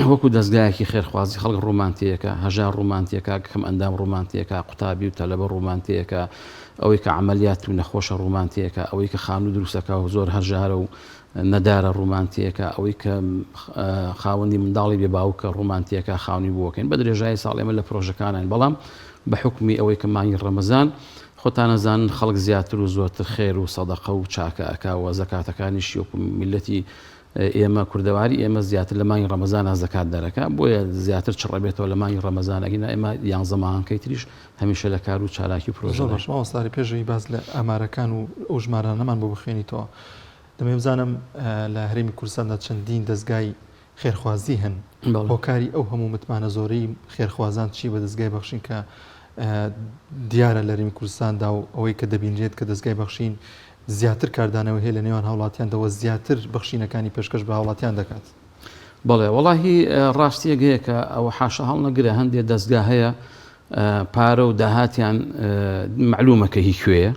وەکو دەستگایەکی خێرخوازی خەڵک ڕومانتیەکە هەژار ڕومانتیەکە کەم ئەندام ڕومانتیەکە قوتابی و تەلەبە ڕومانتیەکە ئەوەی کە عملیات و نەخۆشە ڕومانتیەکە ئەوەی کە خانوو دروستەکە و زۆر هەرژارە و نەدارە ڕومانتیەکە ئەوەی کە خاوەندی منداڵی بێ باوکە ڕومانتیەکە خاونی بووەکەین بە درێژایی ساڵ ئێمە لە پرۆژەکانان بەڵام بە حکمی ئەوەی کە مانگی ڕەمەزان خۆتانەزانن خەڵک زیاتر و زۆرتر خێر و سەدەقە و چاکەکە و زەکاتەکانیشی وەکو میلەتی ئێمە کوردەواری ئێمە زیاتر لە مانگی ڕەمەزانە زەکات دەرەکە بۆیە زیاتر چڕەبێتەوە لە مانگی ڕەمەزان ئەگەنا ئێمە 11 ماهەکەی تریش هەمیشە لە کار و چالاکی پرۆژە ماوەستاری پێشەوەی باز لە ئامارەکان و ئەو ژمارانەمان بۆ بخوێنیتەوە دەمێ بزانم لە هەرێمی کوردستاندا چەندین دەستگای خێرخوازی هەن هۆکاری ئەو هەموو متمانە زۆرەی خێرخوازان چی بە دەستگای بەخشین کە دیارە لە هەرێمی کوردستاندا و ئەوەی کە دەبینرێت کە دەستگای بەخشین زیاتر کاردانەوە هەیە لە نێوان هاوڵاتیاندەوە زیاتر بەخشینەکانی پێشکەش بە هاوڵاتیان دەکات. بەڵێ وەڵاهی ڕاستیەک هەیە کە ئەوە حاشە هەڵ نەگرە هەندێک دەستگا هەیە پارە و داهاتیان معلومەکە هی کوێیە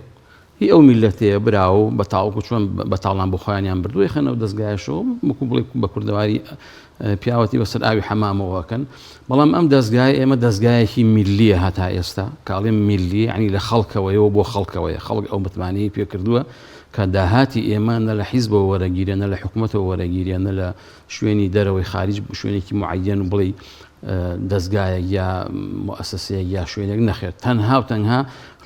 هی ئەو میلەتەیە براو بە تاوکو چۆن بەتاڵان بۆ خۆیانیان بردووی خەنەوە دەستگایشەوە وەکو بڵێ بە کوردەواری پیاوەتی بەسەر ئاوی حەمامەوەکەن بەڵام ئەم دەستگای ئێمە دەستگایەکی میلیە هەتا ئێستا کاڵێم میلی عنی لە خەڵکەوەیەوە بۆ خەڵکەوەیە خەڵک ئەو متمانەی پێکردووە کە داهاتی ئێمە نە لە حیزبەوە وەرەگیرە نە لە حکوومەتەوە وەرەگیرە نە لە شوێنی دەرەوەی خارج شوێنێکی معەن و بڵێ دەستگایە یا مؤسسەیە یا شوێنێک نەخێت تەنها و تەنها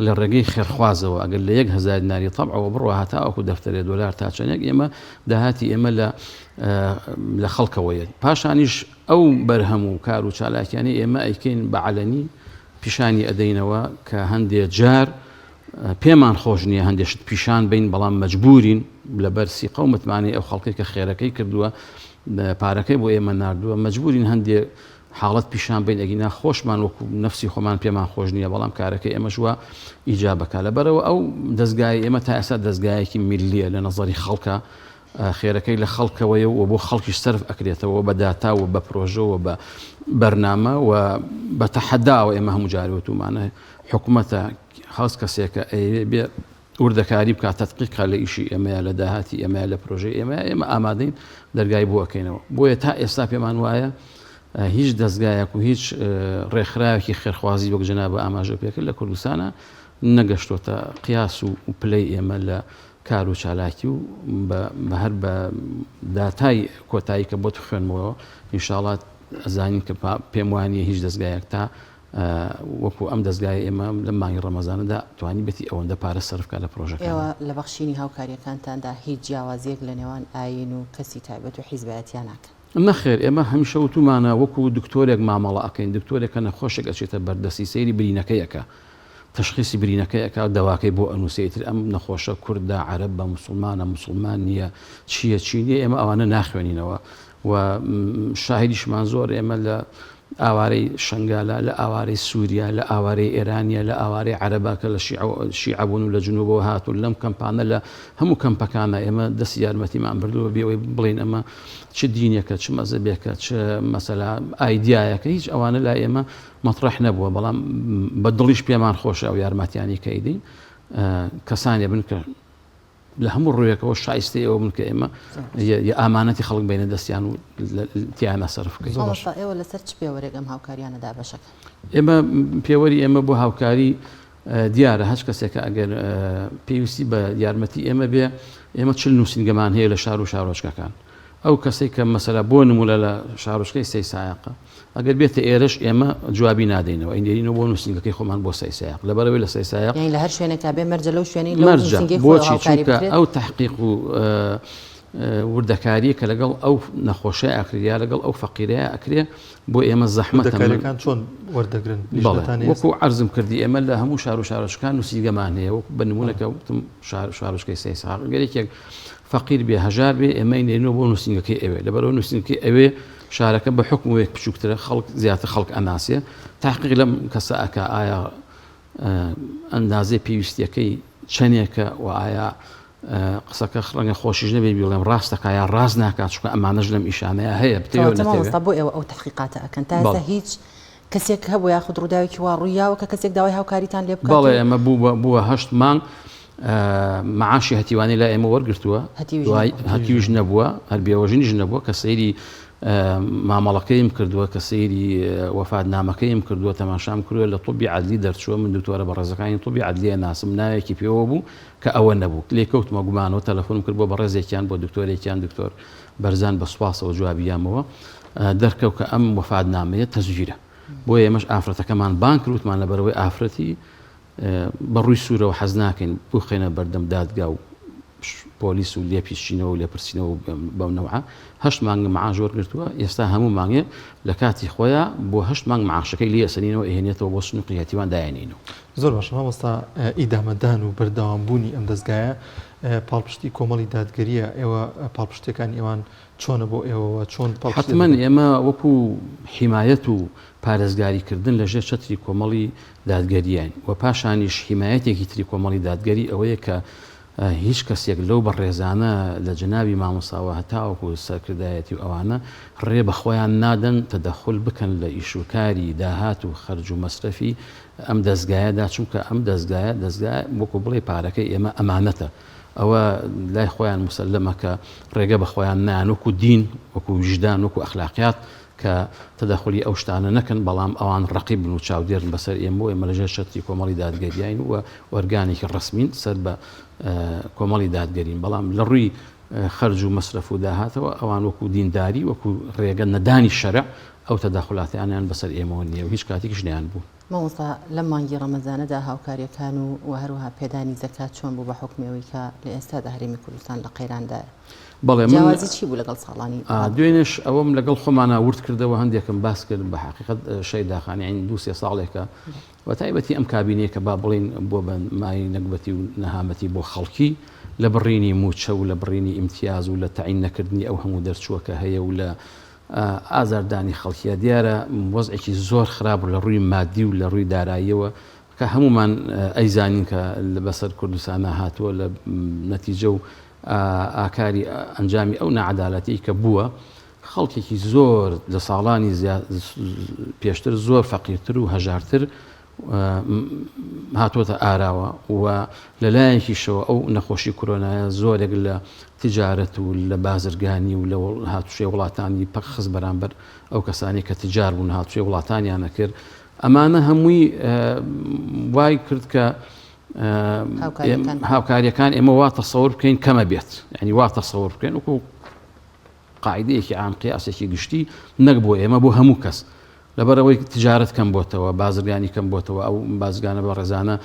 لە ڕێگەی خێرخوازەوە ئەگەر لە 1000 دیناری تەبعەوە بڕوە هەتا ئەوکو دەفتەرێ دۆلار تا چەندێک ئێمە داهاتی ئێمە لە خەڵکەوەیە پاشانیش ئەو بەرهەم و کار و چالاکیانی ئێمە ئەیکەین بە عەلەنی پیشانی ئەدەینەوە کە هەندێک جار پێمان خۆش نییە هەندێشت پیشان بین بەڵام مەجبورین لە بەرسی قەومتمانی ئەو خەڵکی کە خێرەکەی کردووە پارەکەی بۆ ئێمە نردووە مەجبورین هەندێک حاڵەت پیشان بین ئەگینا خۆشمان وەکو نفسی خۆمان پێمان خۆش نییە بەڵام کارەکەی ئێمە ژوە ئیجابەکە لەبەرەوە ئەو دەستگای ئێمە تا ئێستا دەستگایەکی میلیە لە نەزەری خەڵکە خێرەکەی لە خەڵکەوەیە و بۆ خەڵکی سەرف ئەکرێتەوە بە داتاوە بە پرۆژەوە بە بەرنامە و بە تەحەداوە ئێمە هەموو جاروەتومانە حکوومەتە خاص کەسێکە بێ وردەکاری بکات تەتقیقا لە ئیشی ئێمە لە داهاتی ئێمە لە پرۆژەی ئێمە ئامادەین دەرگای بۆ ئەکەینەوە بۆیە تا ئێستا پێمان وایە هیچ دەستگایەک و هیچ ڕێکخراوێکی خێرخوازی وەک جەنابە ئاماژە پێکرد لە کوردستانە نەگەشتۆتە قیاس و پلەی ئێمە لە کار و چالاکی و بە هەر بە داتای کۆتایی کە بۆ خوێنمەوە ئینشاڵات ئەزانین کە پێم وانیە هیچ دەستگایەک تا وەکو ئەم دەستگای ئێمە لە مانگی ڕەمەزانەدا توانی بێتی ئەوەندە پارە سەرفکە لە پرۆژەکە ئێوە لە بەخشینی هاوکاریەکانتاندا هیچ جیاوازیەک لە نێوان ئاین و کەسی تایبەت و حیزبەتیان ناکەن نەخێر ئێمە هەمیشە وتومانە وەکو دکتۆرێک مامەڵە ئەەکەین دکتۆرێکە نەخۆشێک ئەچێتە بەردەسی سەیری برینەکەیەکە تشخیصی برینەکەیەکە دەواکەی بۆ ئەنووسێتر ئەم نەخۆشە کوردە عەرەب بە موسڵمانە موسڵمان نییە چییە چی نییە ئێمە ئەوانە ناخوێنینەوە و شاهدیشمان زۆر ئێمە لە ئاوارەی شنگالە لە ئاوارەی سووریا لە ئاوارەی ئێرانیا لە ئاوارەی عەرەباکە لە شیعەبوون و لە جنوبەوە هاتوون لەم کەمپانە لە هەموو کەمپەکانە ئێمە دەستی یارمەتیمان بردووە بێەوەی بڵین ئەمە چ دینێکە چ مەزەبێکە چ مەسەلا ئایدیایەکە هیچ ئەوانە لا ئێمە مەطرح نەبووە بەڵام بە دڵیش پێمان خۆشە ئەو یارمەتیانی کە ئیدەین کەسانێ بن کە لە هەموو ڕوویەکەەوە شایستی ئەوە من کە ئێمە ئامانەتی خەڵک بینە دەستیان و تیانە سەرف بکەین. ئێوە لەسەر چ پێوەرێک ئەم هاوکاریانەدا بەشەکە؟ ئێمە پێوەری ئێمە بۆ هاوکاری دیارە هەچ کەسێکە ئەگەر پێویستی بە یارمەتی ئێمە بێ ئێمە چل نووسنگەمان هەیە لە شار و شارۆچکەکان. ئەو کەسێک کە مەسەلا بۆ نمونە لە شارۆچکەی سەی سایقە ئەگەر بێتە ئێرەش ئێمە جوابی نادەینەوە ئینێرینەوە بۆ نووسنگەکەی خۆمان بۆ سەی سایق لەبەرەوەی لە سەی سایق لە هەر شوێنێکا بێ مەرجە لەو شوێنەی مەرجە بۆچی چونکە ئەو تحقیق و وردەکاری کە لەگەڵ ئەو نەخۆشە ئەکریا لەگەڵ ئەو فەقیرەیە ئەکرێ بۆ ئێمە زەحمەتەکان چۆن وەردەگرن وەکو عەرزم کردی ئێمە لە هەموو شار و شارۆچکان نووسینگەمان هەیە وەکو بە نمونەکە وتم شارۆچکەی سەی سایق گەرێکێک فەقیر بێ هەژار بێ ئێمە نێنەوە بۆ نووسینگەکەی ئەوێ لەبەرەوە نووسینگەکەی ئەوێ شارەکە بە حکمێک بچووکترە خەڵک زیاتر خەڵک ئەناسیە تحقیق لەم کەسە ئەکا ئایا ئەندازەی پێویستیەکەی چەندێکە و ئایا قسەکە ڕەنگە خۆشیش نەبێ بڵێم ڕاستەکە یا ڕاست ناکات چونکە ئەمانەش لەم ئیشانەیە هەیە بتەوێت بۆ ئێوە ئەو تحقیقاتە ئەکەن تازە هیچ کەسێک هەبوو یاخود ڕووداوێکی وا ڕوویاوە کە کەسێک داوای هاوکاریتان لێ بکات؟ بەڵێ ئێمە بووە 8 مانگ معاشی هەتیوانی لای ئێمە وەرگرتووە هەتیویش نەبووە هەر بێوەژنیش نەبووە کە سەیری مامەڵەکەیم کردووە کە سەیری وەفادنامەکەیم کردووە تەماشام کردووە لە طوبی عەدلی دەرچووە من دوتۆرە بە ڕێزەکانی طوبی عەدلیە ناسم ناوێکی پێوە بوو کە ئەوە نەبوو لێکەوتمە گومانەوە تەلەفۆنم کرد بۆ بە ڕێزێکیان بۆ دکتۆرێکیان دکتۆر بەرزان بە سوپاسەوە جوابیامەوە دەرکەوت کە ئەم وەفادنامەیە تەزویرە بۆ ئێمەش ئافرەتەکەمان بان کردوتمان لەبەرەوەی ئافرەتی بەڕووی سوورەوە حەز ناکەین بخێنە بەردەم دادگا و پۆلیس و لێپیشینەوە و لێپرسینەوە بەو نەوعە 8 مانگ معاش وەرگرتووە ئێستا هەموو مانگێ لە کاتی خۆیان بۆ 8 مانگ معاشەکەی لێ ئەسەنینەوە ئێهێنێتەوە بۆ سنووقی هەتیوان دایانینەوە. زۆر باشە مامۆستا ئیدامەدان و بەردەوامبوونی ئەم دەستگایە پاڵپشتی کۆمەڵی دادگەریە ئێوە پاڵپشتەکانی ئێوان چۆنە بۆ ئێوە چۆن حتمما ئێمە وەکو حیمایەت و پارێزگاریکردن لەژێر چەتری کۆمەڵی دادگەریان و پاشانیش حیمایەتێکی تری کۆمەڵی دادگەری ئەوەیە کە هیچ کەسێک لەو بەڕێزانە لە جناوی مامۆساوە هەتاوەکو سەرکردایەتی و ئەوانە ڕێ بە خۆیان نادەن تەدەخل بکەن لە ئیشوکاری داهات و خەرج و مەسرەفی ئەم دەستگایەدا چونکە ئەم دەستگای وەکو بڵێ پارەکەی ئێمە ئەمانەتە ئەوە لای خۆیان مسلمە کە ڕێگە بە خۆیان نان وەکو دین وەکو وجدان وەکو ئەخلاقیات کە تەدەخلی ئەو شتانە نەکەن بەڵام ئەوان ڕقیب بن و چاودێرن بەسەر ئێمە ئێمە لەژێر شەتری کۆمەڵی دادگەریین و وەرگانێکی ڕسمین سەر بە کۆمەڵی دادگەرین بەڵام لە ڕووی خەرج و مەسرف و داهاتەوە ئەوان وەکو دینداری وەکو ڕێگە نەدانی شەرع ئەو تەداخلاتیانیان بەسەر ئێمەوە نییە و هیچ کاتێکیش نیان بوو. مامۆستا لە مانگی ڕەمەزانەدا هاوکاریەکان و هەروەها پێدانی زەکات چۆن بوو بە حکمەوەی کە لە ئێستادا هەرێمی کوردستان لە قەیراندایە؟ بەڵێ جیاوازی چی بوو لەگەڵ ساڵانی دوێنێش ئەوەم لەگەڵ خۆمانە ورد کردەوە هەندێکم باس کرد بە حقیقەت شەیداخانی عین 2-3 ساڵێکە و تایبەتی ئەم کابینەیە کە با بڵین بۆ بە مای نەکبەتی و نەهامەتی بۆ خەڵکی لە بڕینی موچە و لە بڕینی ئیمتیاز و لە تەعین نەکردنی ئەو هەموو دەرچووەکە هەیە و لە ئازاردانی خەڵکیە دیارە وەزعێکی زۆر خراپ لە ڕووی مادی و لە ڕووی داراییەوە کە هەمومان ئەیزانین کە لە بەسەر کوردستانە هاتووە لە نەتیجە و ئاکاری ئەنجامی ئەو نەعەدالەتی کە بووە خەڵکێکی زۆر لە ساڵانی پێشتر زۆر فەقیرتر و هەژارتر هاتوۆتە ئاراوە و لەلایەکیشەوە ئەو نەخۆشی کۆرۆنایە زۆرێک لە تجارەت و لە بازرگانی و لە هاتوشێ وڵاتانی پەخز بەرامبەر ئەو کەسانی کە تجار بوون هاتوشێ وڵاتانیانە کرد ئەمانە هەمووی وای کرد کە هاوکاریەکان ئێمە وا تەسەوور بکەین کەمە بێت یعنی وا تەسەوور بکەین وەکو قاعدەیەکی عام قیاسێکی گشتی نەک بۆ ئێمە بۆ هەموو کەس لەبەرەوەی تجارەت کەم بۆتەوە بازرگانی کەم بۆتەوە ئەو بازرگانە بە ڕێزانە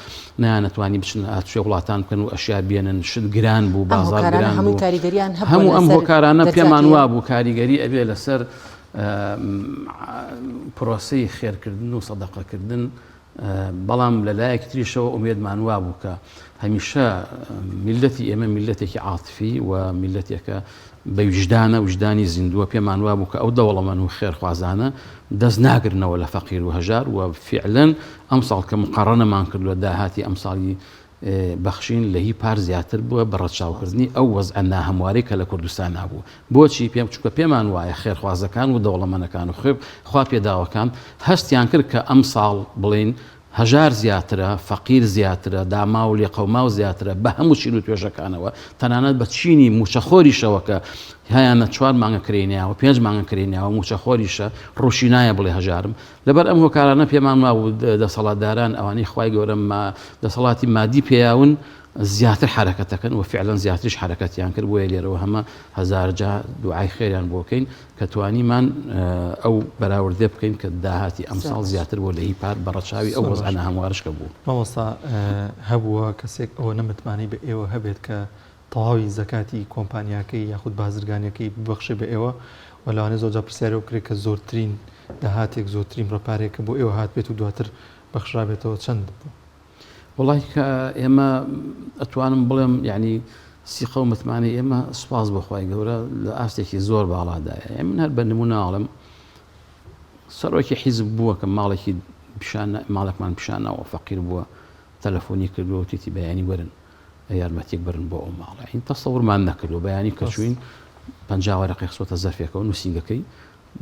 نایانەتوانی بچن هاتوێ وڵاتان بکەن و ئەشیا بێنن شت گران بوو بازار گران بوو هەموو ئەم هۆکارانە پێمان وا بوو کاریگەری ئەبێ لەسەر پرۆسەی خێرکردن و سەدەقەکردن بەڵام لەلایەکی تریشەوە ئومێدمان وا بوو کە هەمیشە میلەتی ئێمە میلەتێکی عاتفی و میلەتێکە بە وجدانە وجدانی زیندووە پێمان وا بوو کە ئەو دەوڵەمەند و خێرخوازانە دەست ناگرنەوە لە فەقیر و هەژار و فعلەن ئەم ساڵ کە مقەڕەنەمان کردووە داهاتی ئەم ساڵی بەخشین لە هی پار زیاتر بووە بە ڕەچاوکردنی ئەو وەزعە ناهەموارەی کە لە کوردستان نابوو بۆچی پێم چووکە پێمان وایە خێرخوازەکان و دەوڵەمەندەکان و خوا پێداوەکان هەستیان کرد کە ئەم ساڵ بڵین هەژار زیاترە، فەقیر زیاترە، داما و لێقەوما و زیاترە بە هەموو چین و توێژەکانەوە، تەنانەت بە چینی موچەخۆریشەوە کە هیانە 4 مانگە کرێنیاوە 5 مانگە کرێنیاوە موچەخۆریشە ڕوشی نایە بڵێ هەژارم. لەبەر ئەم هۆکارانە پێمان ماوە دەسەڵاتداران ئەوانەی خوای گەورە دەسەڵاتی مادی پێیاون زیاتر حرەکەتەکەن و فعلەن زیاتریش حرەکەتیان کرد بۆیە لێرەوە هەمە هەزارجا دوعای خێریان بۆ بکەین کە توانیمان ئەو بەراوردێ بکەین کە داهاتی ئەمساڵ زیاتر بۆ لە هیپار بەڕەچاوی ئەو وەزعانە هەموارشکە بوو. مامۆستا هەبووە کەسێک ئەوە نەمتمانی بە ئێوە هەبێت کە تەواوی زەکاتی کۆمپانیاکەی یاخود بازرگانیەکەی ببەخشێ بە ئێوە و لەوانێ زۆرجار پرسیارەوە کرێت کە زۆرترین داهاتێک زۆرترین ڕێپارێکە بۆ ئێوە هات بێت و دواتر بەخشرابێتەوە چەند بوو؟ وڵی کە ئێمە ئەتوانم بڵێم یعنی سیقە و متمانی ئێمە سوپاس بەخوای گەورە لە ئاستێکی زۆر باڵادایە. من هەر بە نموناڵم سەرۆکی حیزب بووە کە ماڵێکی ماڵێکمان پیشانەوە فەقیر بووە تەلەفۆنی کردووە تیتی بەیانی وەرن یارمەتێک برن بۆ ئەو ماڵە این تەسەوڕمان نەکردو بەیانی کە چوین 50 وەرەقی خسۆتە زەرفێکەوە نووسینگەکەی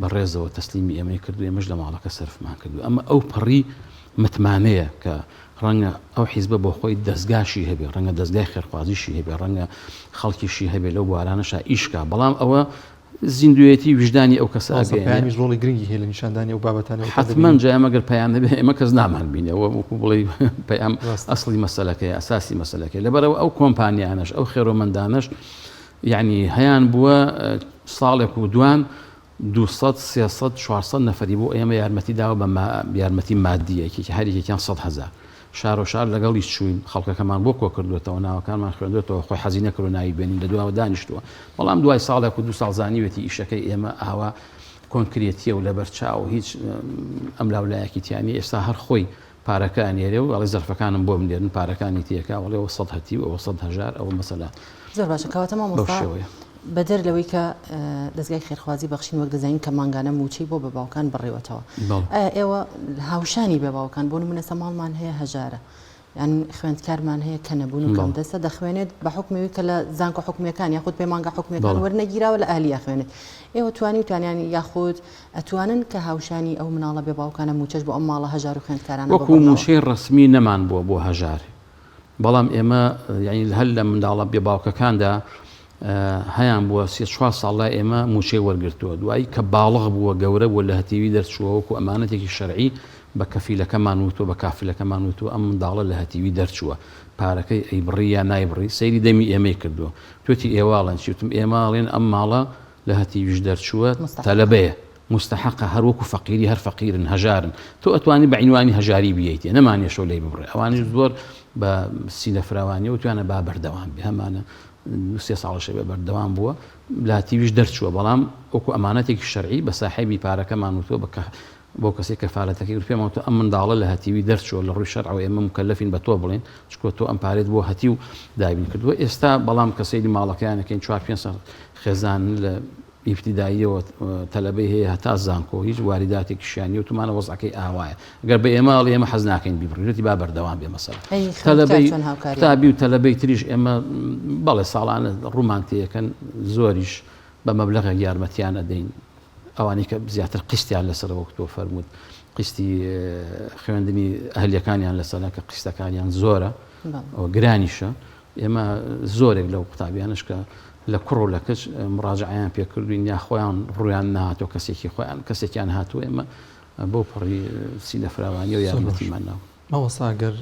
بە ڕێزەوە تەسلیمی ئێمەی کردو ئێمەش لە ماڵەکە سەرفمان کردو. ئەمە ئەو پەڕی متمانەیە کە ڕەنگە ئەو حیزبە بۆ خۆی دەستگاشی هەبێ ڕەنگە دەستگای خێرخوازیشی هەبێ ڕەنگە خەڵکیشی هەبێ لەو بوارانەشا ئیشکا بەڵام ئەوە زیندوێتی وجدانی ئەو کەساپیانیش ڕۆڵی گرنگی هەیە لە نیشاندانی ئەو بابەتانە حتمما جامەگەر پەیام نەبێ ئێمە کەس نامان بینەوە وەکو بڵێ پەیام ئەسڵی مەسەلەکەی ئەساسی مەسەلەکەی لەبەرەوە ئەو کۆمپانیانەش ئەو خێرۆمەندانەش یعنی هەیان بووە ساڵێک و دوان 200-300-400 نەفەری بۆ ئێمە یارمەتی داوە بە یارمەتی مادیەکی هەرێکێکیان 100,000 شار و شار لەگەڵی چوین خەڵکەکەمان بۆ کۆ کردوێتەوە ناوەکانمان خوێندوێتەوە خۆی حەزی نەکرد و ناوی بێنین لە دوای دانیشتووە بەڵام دوای ساڵێک و 2 ساڵ زانیوێتی ئیشەکەی ئێمە ئاوا کۆنکرێتیە و لەبەر چاو هیچ ئەم لاولایەکی تیانی ئێستا هەر خۆی پارەکانێرێ و ئەڵێ زەرفەکانم بۆ بنێرن پارەکانی تێکا وڵێەوە 100 هەتی و ئەوە 100,000 ئەوە مەسەلا زۆر باشە کەواتە مامۆستا بەدەر لەوەی کە دەستگای خێرخوازی بەخشین وەک دەزانین کە مانگانە موچەی بۆ بە باوکان بڕێوەتەوە ئێوە هاوشانی بە باوکان بۆ نمونە سەماڵمان هەیە هەژارە یان خوێندکارمان هەیە کە نەبوون و کەم دەستە دەخوێنێت بە حکمەوەی کە لە زانکۆ حکومیەکان یاخود پێ مانگا حکومیەکان وەرنەگیراوە لە ئالیە خوێنێت ئێوە توانیان یاخود ئەتوانن کە هاوشانی ئەو مناڵە بێ باوکانە موچەش بۆ ئەم ماڵە هەژار و خوێندکارانە وەکو موچەی ڕسمی نەمان بووە بۆ هەژار بەڵام ئێمە یعنی هەر لە منداڵە بێ باوکەکاندا هەیان بووە 3-4 ساڵای ئێمە موچەی وەرگرتووە دوایی کە باڵغ بووە گەورە بووە لە هەتیوی دەرچووە وەکو ئەمانەتێکی شەرعی بە کەفیلەکەمان وتووە بە کافلەکەمان وتووە ئەم منداڵە لە هەتیوی دەرچووە پارەکەی ئەی بڕی یا نایبڕی سەیری دەمی ئێمەی کردووە توێتی ئێواڵەن چیتم ئێماڵێن ئەم ماڵە لە هەتیویش دەرچووە تەلەبەیە مستحقە هەر وەکو فەقیری هەر فەقیرن هەژارن تۆ ئەتوانی بە عینوانی هەژاری بیەیتێ نەمانێ شۆ لێ ببڕێ ئەوانش زۆر بە سینە فراوانی و توانە با بەردەوام بێ هەمانە 3 ساڵەشە بێ بەردەوام بووە لا تیویش دەرچووە بەڵام وەکو ئەمانەتێکی شەرعی بە ساحێبی پارەکەمان وتووە بۆ کەسێک کەفالەتەکەی پێمەوتە ئەم منداڵە لە هەتیوی دەرچووە لە ڕووی شەرعەوە ئێمە مکەلەفین بە تۆ بڵێن چکۆ تۆ ئەم پارێت بۆ هەتی و دابین کردووە ئێستا بەڵام کەسەیری ماڵەکەیانەکەین 4-5 خێزان لە ئیبتیداییەوە تەلەبەی هەیە هەتا زانکۆ هیچ واریداتێکی شیانی و تومانە وەزعەکەی ئاوایە ئەگەر بە ئێمەڵی ئێمە حەز ناکەین بیبڕێتی با بەردەوام بێ مەسەلا تابی و تەلەبەی تریش ئێمە بەڵێ ساڵانە ڕوومان تێەکەن زۆریش بە مەبلەغێک یارمەتیانە دەین ئەوانەی کە زیاتر قستیان لەسەرەوە تۆ فەرمووت قستی خوێندنی ئەهلیەکانیان لەسەرە کە قستەکانیان زۆرە گرانیشە ئێمە زۆرێک لەو قوتابیانش کە لە کوڕ و لە کەچ مراجعیان پێکردوین یا خۆیان ڕویان نهاتۆ کەسێکی خۆیان کەسێکیان هاتووە ئێمە بۆ پڕی سینە فراوانی و یارمەتیمان ناو ماوەساگەر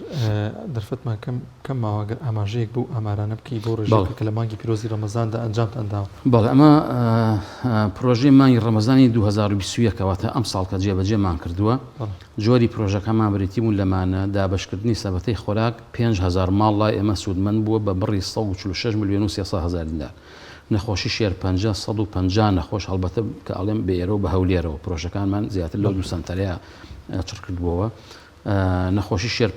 دەرفەتمان کەم ماوەگەر ئاماژەیەک بوو ئامارانە بکەی بۆ ڕێژێک کە لە مانگی پیرۆزی ڕەمەزاندا ئەنجامتانداوە بەڵێ ئەمە پرۆژەی مانگی ڕەمەزانی 2021 کەواتە ئەم ساڵ کە جێبەجێمان کردووە جۆری پرۆژەکەمان بریتیبوون لەمانە دابەشکردنی سەبەتەی خۆراک 5,000 ماڵ لای ئێمە سوودمەند بووە بە بڕی 146 ملیۆن و 300,000 دینار نەخۆشی شێر 150 نەخۆش هەڵبەتە کە ئەڵێم بە ئێرە و بە هەولێرەوە پرۆژەکانمان زیاتر لەو 2 سنتەرەیە چڕ کردبووەوە نەخۆشی شێر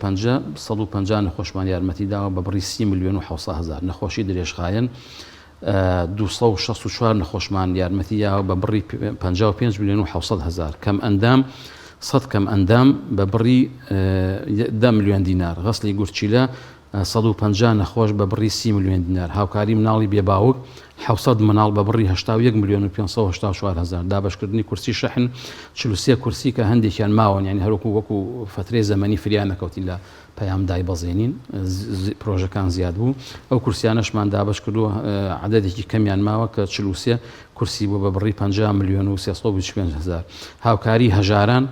150 نەخۆشمان یارمەتی داوە بە بڕی 30 ملیۆن و 700,000 نەخۆشی درێژخایەن 264 نەخۆشمان یارمەتی یاوە بە بڕی 55 ملیۆن و 700,000 کەم ئەندام 100 کەم ئەندام بە بڕی 10 ملیۆن دینار غەسلی گورچیلە 150 نەخۆش بە بڕی 30 میلیۆن دینار، هاوکاری مناڵی بێباوک 600 مناڵ بە بڕی 81 میلیۆن و 584 هزار، دابشکردنی کورسی شەحن 43 کورسی کە هەندێکیان ماوەن، یعنی هەروکو وەکو فترەی زەمەنی فریان نەکەوتی لە پەیامدای بەزێنین پرۆژەکان زیاد بوو. ئەو کورسیانەشمان دابش کردو عددێکی کەمیان ماوە کە 43 کورسی بوو بە بڕی 50 میلیۆن و 325 هزار. هاوکاری هەژاران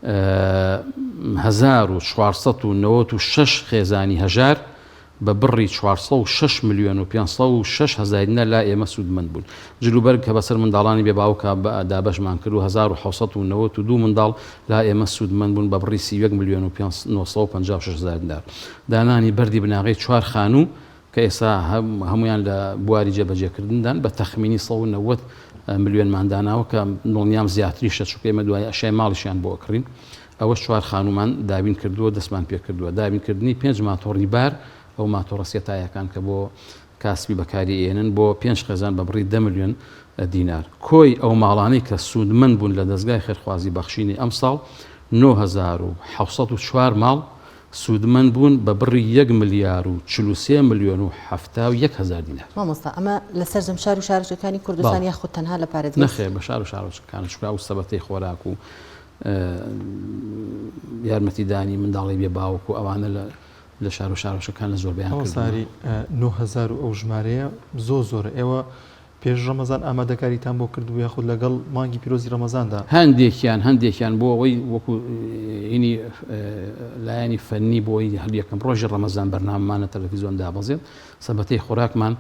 1496 خێزانی هەژار بە بڕی 406 میلیۆن و 506 هزار دینار لا ئێمە سوودمەند بوون. جلوبەرگ کە بەسەر منداڵانی بێباوکە دابەشمان کرد و 1992 منداڵ لا ئێمە سوودمەند بوون بە بڕی 31 میلیۆن و 956 هزار دینار. دانانی بەردی بناغی 4 خانوو کە ئێستا هەمویان لە بواری جێبەجێکردندان بە تەخمینی 190 میلیۆنمان داناوە کە دڵنیام زیاتریشە چونکە ئێمە دوای ئەشیای ماڵیشیان بۆ کڕین. ئەوە 4 خانومان دابین کردووە، دەستمان پێ کردووە. دابینکردنی 5 ماتۆڕی بار، ئەو ماتۆڕە سێتایەکان کە بۆ کاسبی بەکاری ئێنن بۆ 5 خێزان بە بڕی 10 میلیۆن دینار. کۆی ئەو ماڵانەی کە سوودمەند بوون لە دەستگای خێرخوازی بەخشینی ئەم ساڵ 9704 ماڵ سوودمەند بوون بە بڕی 1 ملیار و 43 میلیۆن و 71 هزار دینار. مامۆستا ئەمە لە سەرجەم شار و شارۆچەکانی کوردستان یاخود تەنها لە پارێزگای؟ نەخێر بە شار و شارۆچەکان چونکە ئەو سەبەتەی خۆراک و یارمەتیدانی منداڵی بێباوک و ئەوانە لە شار و شارۆچەکان لە زۆربیان ساری 9000 ئەو ژمارەیە زۆرە. ئێوە پێش ڕەمەزان ئامادەکاریتان بۆ کردبوو یاخود لەگەڵ مانگی پیرۆزی ڕەمەزاندا؟ هەندێکیان بۆ ئەوەی وەکو ئینی لایەنی فەنی بۆی هەڵیەکەم ڕۆژی ڕەمەزان بەرنامەمانە تەلەڤیزۆن دابەزێت. سەبەتەی خۆراکمان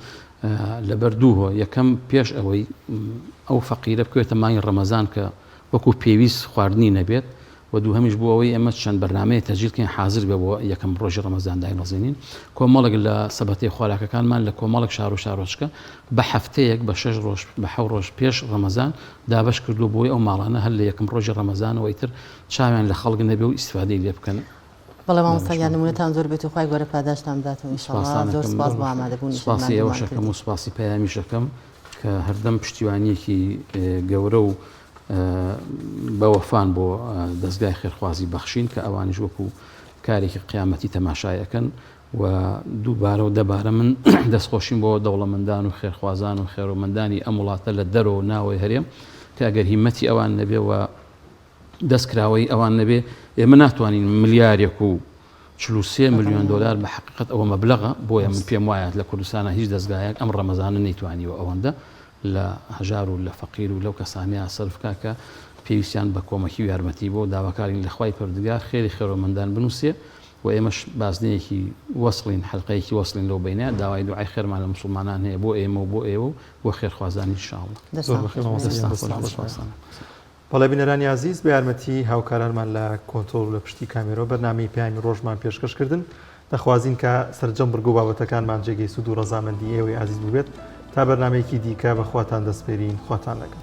لەبەر دووهۆ، یەکەم پێش ئەوەی ئەو فەقیرە بکوێتە مانگی ڕەمەزان کە وەکو پێویست خواردنی نەبێت، و دوو هەمیش بۆ ئەوەی ئەمە چەند بەرنامەیە تەجیلکەین حاضر بێ بۆ یەکەم ڕۆژی ڕەمەزان دایبەزێنین. کۆمەڵێک لە سەبەتەی خۆراکەکانمان لە کۆمەڵێک شار و شارۆچکە بە هەفتەیەک بە 6 ڕۆژ بە 7 ڕۆژ پێش ڕەمەزان دابش کردو بۆی ئەو ماڵانە هەر لە یەکەم ڕۆژی ڕەمەزانەوەی تر چاویان لە خەڵک نەبێ و ئیسفادەی لێ بکەن. بەڵێ مامۆستا نمونەتان زۆر بێت و خی گەورە پاداشتان بداتەوە ئینشاڵڵا. زۆر سپاس بۆ ئامادەبوونی. سپاسی ئێوەشەکەم و سپاسی پەیامیشەکەم کە هەردەم پشتیوانیەکی گەورە و بەوەفان بۆ دەستگای خێرخوازی بەخشین کە ئەوانیش وەکو کارێکی قیامەتی تەماشایەکەن و دووبارە و دەبارە من دەستخۆشیم بۆ دەوڵەمەندان و خێرخوازان و خێرۆمەندانی ئەم وڵاتە لە دەرەوە ناوەی هەرێم کە ئەگەر هیمەتی ئەوان نەبێ و دەستکراوەی ئەوان نەبێ ئێمە ناتوانین ملیارێک و 43 میلیۆن دلار بە حقیقت ئەوە مەبلەغە بۆیە من پێم وایە لە کوردستانە هیچ دەستگایەک ئەم ڕەمەزانە نەیتوانیوە ئەوەندە لە هەژار و لە فەقیر و لەو کەسانەیە سەرفکا کە پێویستیان بە کۆمەکی و یارمەتی بۆ داواکارین لە خوای پەروەردگار خێری خێرۆمەندان بنووسێ و ئێمەش بازنەیەکی وەسڵین حەلقەیەکی وەسڵین لەو بینە داوای دوعای خێرمان لە مسلمانان هەیە بۆ ئێمە و بۆ ئێوە و بۆ خێرخوازانی ئینشاءڵڵا. بەڵێ بینەرانی عزیز بە یارمەتی هاوکارانمان لە کۆنتۆڵ و لە پشتی کامێرۆ بەرنامەی پەیامی ڕۆژمان پێشکەشکردن دەخوازین کە سەرجەم بڕگو بابەتەکانمان جێگەی سوود و ڕەزامەندی ئێوەی عزیز ببێت تا بەرنامەیەکی دیکە بەخواتان دەسپێرین. خواتان لەگەڵ.